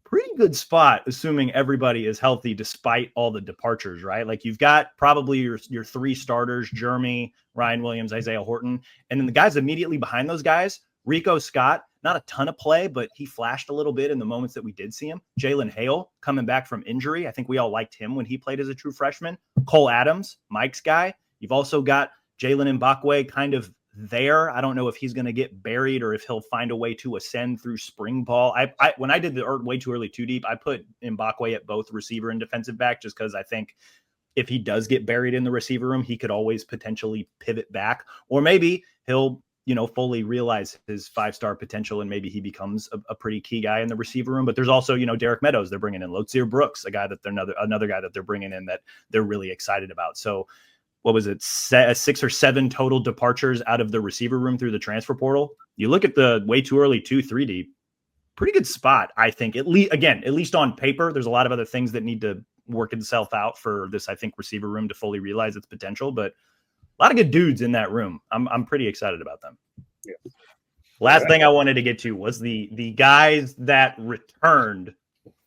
[SPEAKER 1] pretty good spot, assuming everybody is healthy despite all the departures, right? Like you've got probably your three starters, Jeremy, Ryan Williams, Isaiah Horton. And then the guys immediately behind those guys, Rico Scott, not a ton of play, but he flashed a little bit in the moments that we did see him. Jalen Hale coming back from injury. I think we all liked him when he played as a true freshman. Cole Adams, Mike's guy. You've also got Jalen Mbakwe kind of there. I don't know if he's going to get buried or if he'll find a way to ascend through spring ball. I when I did the way too early, too deep, I put Mbakwe at both receiver and defensive back just because I think if he does get buried in the receiver room, he could always potentially pivot back, or maybe he'll fully realize his 5-star potential and maybe he becomes a pretty key guy in the receiver room. But there's also, Derek Meadows, they're bringing in Lotsier Brooks, a guy that they're another guy that they're bringing in that they're really excited about. So what was it? 6 or 7 total departures out of the receiver room through the transfer portal. You look at the way too early 2-3 deep, pretty good spot. I think at least on paper, there's a lot of other things that need to work itself out for this, I think, receiver room to fully realize its potential, but a lot of good dudes in that room. I'm pretty excited about them.
[SPEAKER 2] Yeah.
[SPEAKER 1] Last thing I wanted to get to was the guys that returned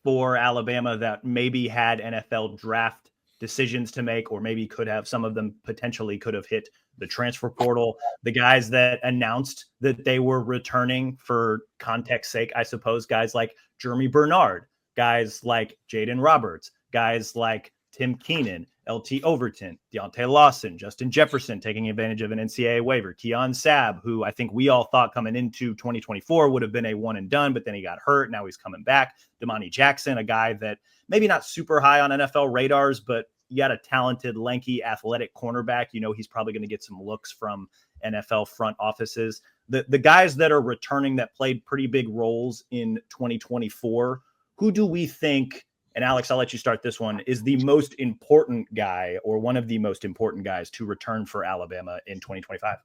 [SPEAKER 1] for Alabama that maybe had NFL draft decisions to make, or maybe could have, some of them potentially could have hit the transfer portal. The guys that announced that they were returning for context sake, I suppose, guys like Jeremy Bernard, guys like Jaden Roberts, guys like Tim Keenan, LT Overton, Deontay Lawson, Justin Jefferson taking advantage of an NCAA waiver, Keon Sabb, who I think we all thought coming into 2024 would have been a one and done, but then he got hurt. Now he's coming back. Damani Jackson, a guy that maybe not super high on NFL radars, but you got a talented, lanky, athletic cornerback. He's probably going to get some looks from NFL front offices. The guys that are returning that played pretty big roles in 2024, who do we think, and Alex, I'll let you start this one, is the most important guy or one of the most important guys to return for Alabama in 2025?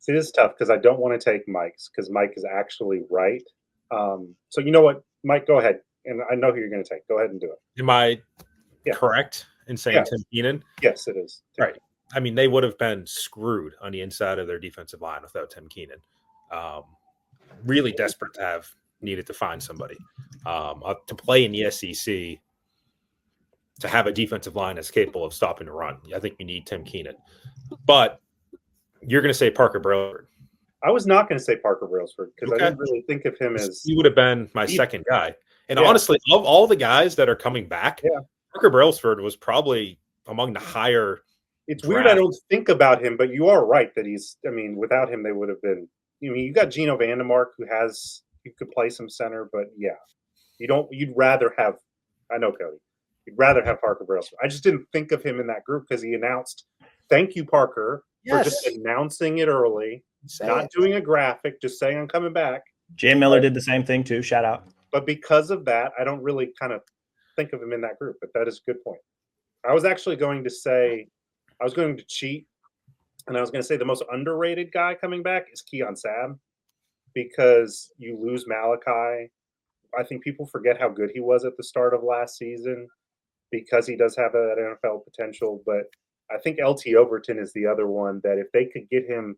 [SPEAKER 2] See, this is tough because I don't want to take Mike's because Mike is actually right. So you know what, Mike, go ahead. And I know who you're going to take. Go ahead and do it.
[SPEAKER 3] Am I correct in saying Tim Keenan?
[SPEAKER 2] Yes, it is.
[SPEAKER 3] Right. I mean, they would have been screwed on the inside of their defensive line without Tim Keenan. Really desperate to have needed to find somebody to play in the SEC, to have a defensive line that's capable of stopping the run. I think you need Tim Keenan. But you're going to say Parker Brailsford.
[SPEAKER 2] I was not going to say Parker Brailsford because I didn't really think of him as...
[SPEAKER 3] He would have been my second guy. And honestly, of all the guys that are coming back, Parker Brailsford was probably among the higher.
[SPEAKER 2] It's weird I don't think about him, but you are right that without him, they would have been... you got Geno Vandemark who could play some center, but you'd rather have... I know, Cody. You'd rather have Parker Brailsford. I just didn't think of him in that group because he announced, thank you, Parker, for just announcing it early, not doing a graphic, just saying I'm coming back.
[SPEAKER 1] Jay Miller did the same thing too. Shout out.
[SPEAKER 2] But because of that, I don't really kind of think of him in that group, but that is a good point. I was actually going to say, I was going to cheat, and I was going to say the most underrated guy coming back is Keon Sabb, because you lose Malachi. I think people forget how good he was at the start of last season because he does have that NFL potential. But I think LT Overton is the other one that if they could get him,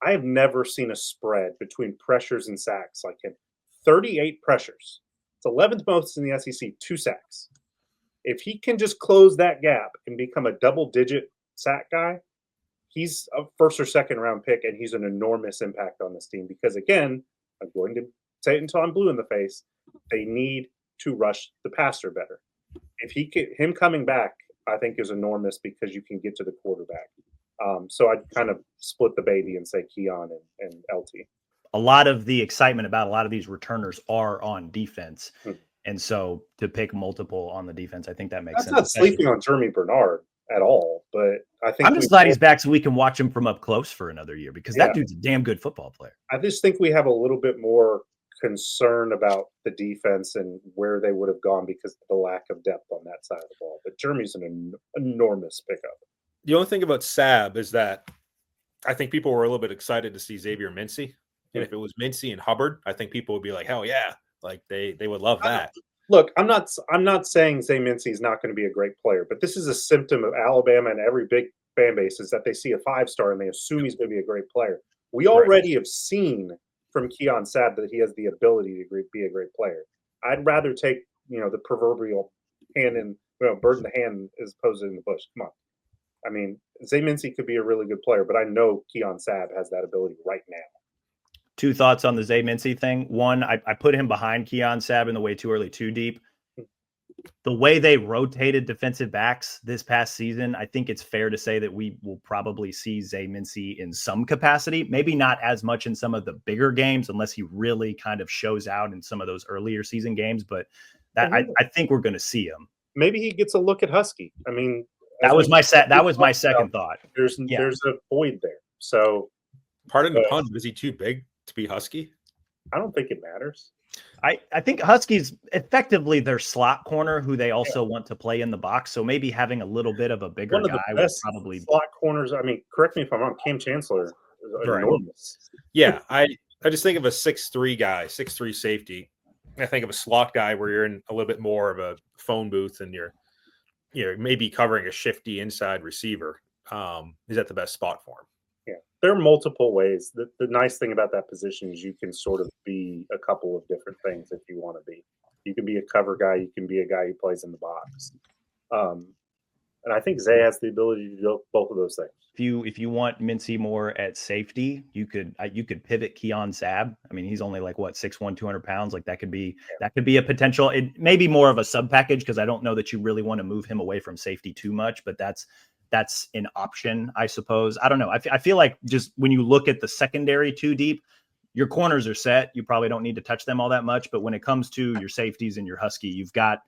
[SPEAKER 2] I have never seen a spread between pressures and sacks like him. 38 pressures. It's 11th most in the SEC, 2 sacks. If he can just close that gap and become a double-digit sack guy, he's a first or second round pick, and he's an enormous impact on this team because, again, I'm going to say it until I'm blue in the face, they need to rush the passer better. If him coming back, I think is enormous because you can get to the quarterback. So I'd kind of split the baby and say Keon and LT.
[SPEAKER 1] A lot of the excitement about a lot of these returners are on defense. And so to pick multiple on the defense, I think that makes sense.
[SPEAKER 2] Not sleeping on Jeremy Bernard at all, but I think
[SPEAKER 1] I'm just glad he's back so we can watch him from up close for another year because that dude's a damn good football player.
[SPEAKER 2] I just think we have a little bit more concern about the defense and where they would have gone because of the lack of depth on that side of the ball. But Jeremy's an enormous pickup.
[SPEAKER 3] The only thing about Sab is that I think people were a little bit excited to see Xavier Mincy. And if it was Mincy and Hubbard, I think people would be like, hell yeah. Like they would love that.
[SPEAKER 2] Look, I'm not saying Zay Mincy is not going to be a great player, but this is a symptom of Alabama and every big fan base is that they see a 5-star and they assume he's going to be a great player. We already have seen from Keon Sabb that he has the ability to be a great player. I'd rather take the proverbial bird in the hand as opposed to in the bush. Come on, I mean Zay Mincy could be a really good player, but I know Keon Sabb has that ability right now.
[SPEAKER 1] 2 thoughts on the Zay Mincy thing. One, I put him behind Keon Sabb in the way too early, too deep. The way they rotated defensive backs this past season, I think it's fair to say that we will probably see Zay Mincy in some capacity, maybe not as much in some of the bigger games, unless he really kind of shows out in some of those earlier season games. But that I think we're going to see him.
[SPEAKER 2] Maybe he gets a look at Husky. I mean,
[SPEAKER 1] that was my second thought.
[SPEAKER 2] There's a void there. So,
[SPEAKER 3] pardon the pun, is he too big to be Husky?
[SPEAKER 2] I don't think it matters.
[SPEAKER 1] I think Husky's effectively their slot corner who they also want to play in the box. So maybe having a little bit of a bigger guy would probably
[SPEAKER 2] slot corners. I mean, correct me if I'm wrong. Cam Chancellor is enormous.
[SPEAKER 3] Yeah, I just think of a 6'3" guy, 6'3" safety. I think of a slot guy where you're in a little bit more of a phone booth and you're maybe covering a shifty inside receiver. Is that the best spot for him?
[SPEAKER 2] Yeah, there are multiple ways. The nice thing about that position is you can sort of be a couple of different things if you want to be. You can be a cover guy. You can be a guy who plays in the box. And I think Zay has the ability to do both of those things.
[SPEAKER 1] If you want Mincy more at safety, you could pivot Keon Sabb. I mean, he's only like 6'1", 200 pounds. Like that could be a potential. It may be more of a sub package because I don't know that you really want to move him away from safety too much, but that's an option, I suppose. I don't know. I feel like just when you look at the secondary too deep, your corners are set. You probably don't need to touch them all that much. But when it comes to your safeties and your Husky, you've got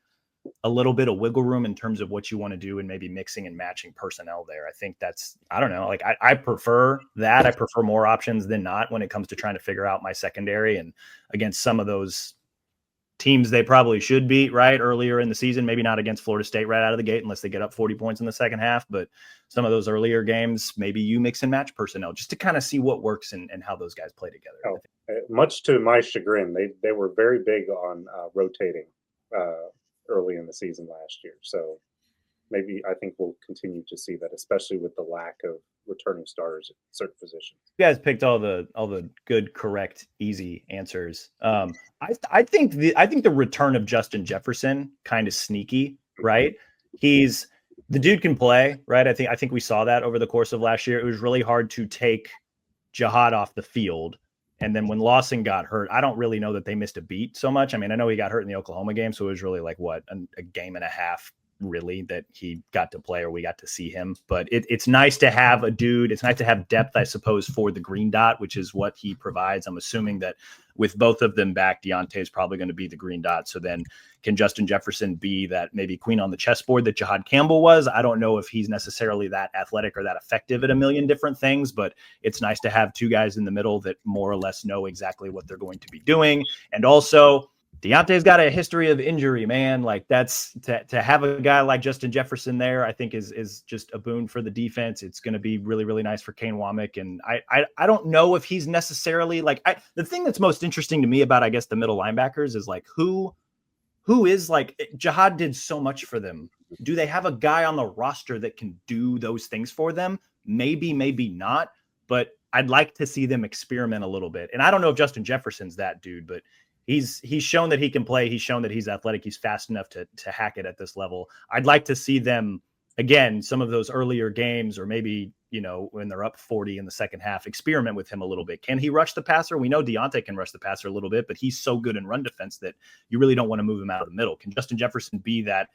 [SPEAKER 1] a little bit of wiggle room in terms of what you want to do and maybe mixing and matching personnel there. I think I don't know. Like I prefer that. I prefer more options than not when it comes to trying to figure out my secondary and against some of those teams they probably should beat right earlier in the season, maybe not against Florida State right out of the gate unless they get up 40 points in the second half, but some of those earlier games, maybe you mix and match personnel just to kind of see what works and how those guys play together.
[SPEAKER 2] Much to my chagrin, they were very big on rotating early in the season last year. So maybe I think we'll continue to see that, especially with the lack of returning starters at certain positions.
[SPEAKER 1] You guys picked all the good, correct, easy answers. I think the return of Justin Jefferson kind of sneaky, right? The dude can play, right? I think we saw that over the course of last year. It was really hard to take Jihad off the field. And then when Lawson got hurt, I don't really know that they missed a beat so much. I mean, I know he got hurt in the Oklahoma game, so it was really like a game and a half really that he got to play or we got to see him. But it's nice to have a dude. It's nice to have depth, I suppose, for the green dot, which is what he provides. I'm assuming that with both of them back, Deontay is probably going to be the green dot. So then can Justin Jefferson be that maybe queen on the chessboard that Jihad Campbell was? I don't know if he's necessarily that athletic or that effective at a million different things, but it's nice to have two guys in the middle that more or less know exactly what they're going to be doing. And also Deontay's got a history of injury, man. Like that's to have a guy like Justin Jefferson there, I think is just a boon for the defense. It's going to be really, really nice for Kane Womack. And I don't know if he's necessarily like the thing that's most interesting to me about, I guess, the middle linebackers is like who is like Jihad did so much for them. Do they have a guy on the roster that can do those things for them? Maybe, maybe not. But I'd like to see them experiment a little bit. And I don't know if Justin Jefferson's that dude, but he's shown that he can play. He's shown that he's athletic. He's fast enough to hack it at this level. I'd like to see them, again, some of those earlier games, or maybe, when they're up 40 in the second half, experiment with him a little bit. Can he rush the passer? We know Deontay can rush the passer a little bit, but he's so good in run defense that you really don't want to move him out of the middle. Can Justin Jefferson be that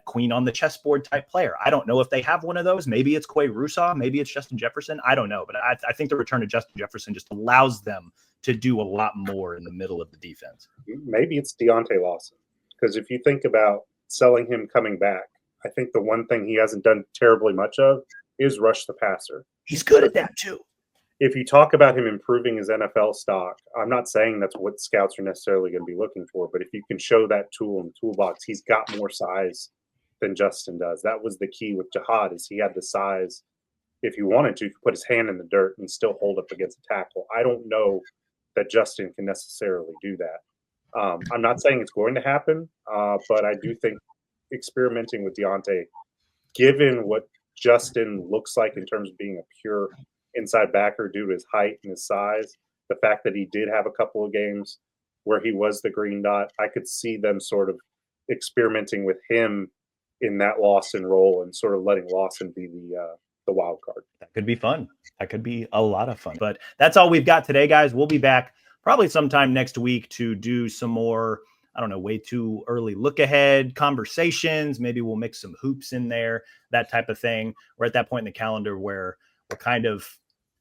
[SPEAKER 1] queen on the chessboard type player? I don't know if they have one of those. Maybe it's Quay Rusaw. Maybe it's Justin Jefferson. I don't know. But I think the return of Justin Jefferson just allows them to do a lot more in the middle of the defense.
[SPEAKER 2] Maybe it's Deontay Lawson. Because if you think about selling him coming back, I think the one thing he hasn't done terribly much of is rush the passer.
[SPEAKER 1] He's good at that too.
[SPEAKER 2] If you talk about him improving his NFL stock, I'm not saying that's what scouts are necessarily going to be looking for, but if you can show that tool in the toolbox, he's got more size than Justin does. That was the key with Jihad, is he had the size. If he wanted to, he could put his hand in the dirt and still hold up against a tackle. I don't know that Justin can necessarily do that. I'm not saying it's going to happen, but I do think experimenting with Deontay, given what Justin looks like in terms of being a pure inside backer due to his height and his size, the fact that he did have a couple of games where he was the green dot, I could see them sort of experimenting with him in that Lawson role and sort of letting Lawson be the wild card.
[SPEAKER 1] That could be fun. That could be a lot of fun. But that's all we've got today, guys. We'll be back probably sometime next week to do some more, I don't know, way too early look ahead conversations. Maybe we'll mix some hoops in there, that type of thing. We're at that point in the calendar where we're kind of,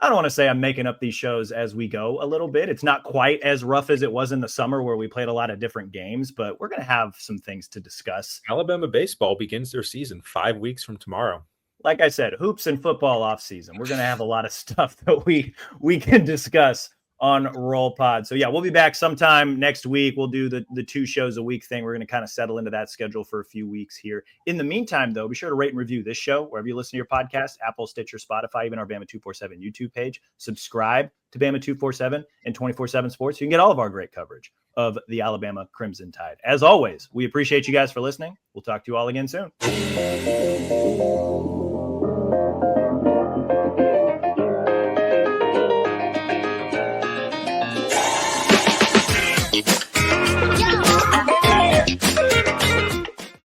[SPEAKER 1] I don't want to say I'm making up these shows as we go a little bit. It's not quite as rough as it was in the summer where we played a lot of different games, but we're going to have some things to discuss.
[SPEAKER 3] Alabama baseball begins their season 5 weeks from tomorrow.
[SPEAKER 1] Like I said, hoops and football off season. We're going to have a lot of stuff that we can discuss on Roll Pod. So yeah, we'll be back sometime next week. We'll do the 2 shows a week thing. We're going to kind of settle into that schedule for a few weeks here. In the meantime, though, be sure to rate and review this show wherever you listen to your podcast, Apple, Stitcher, Spotify, even our Bama 247 YouTube page. Subscribe to Bama 247 and 24/7 Sports. You can get all of our great coverage of the Alabama Crimson Tide. As always, we appreciate you guys for listening. We'll talk to you all again soon.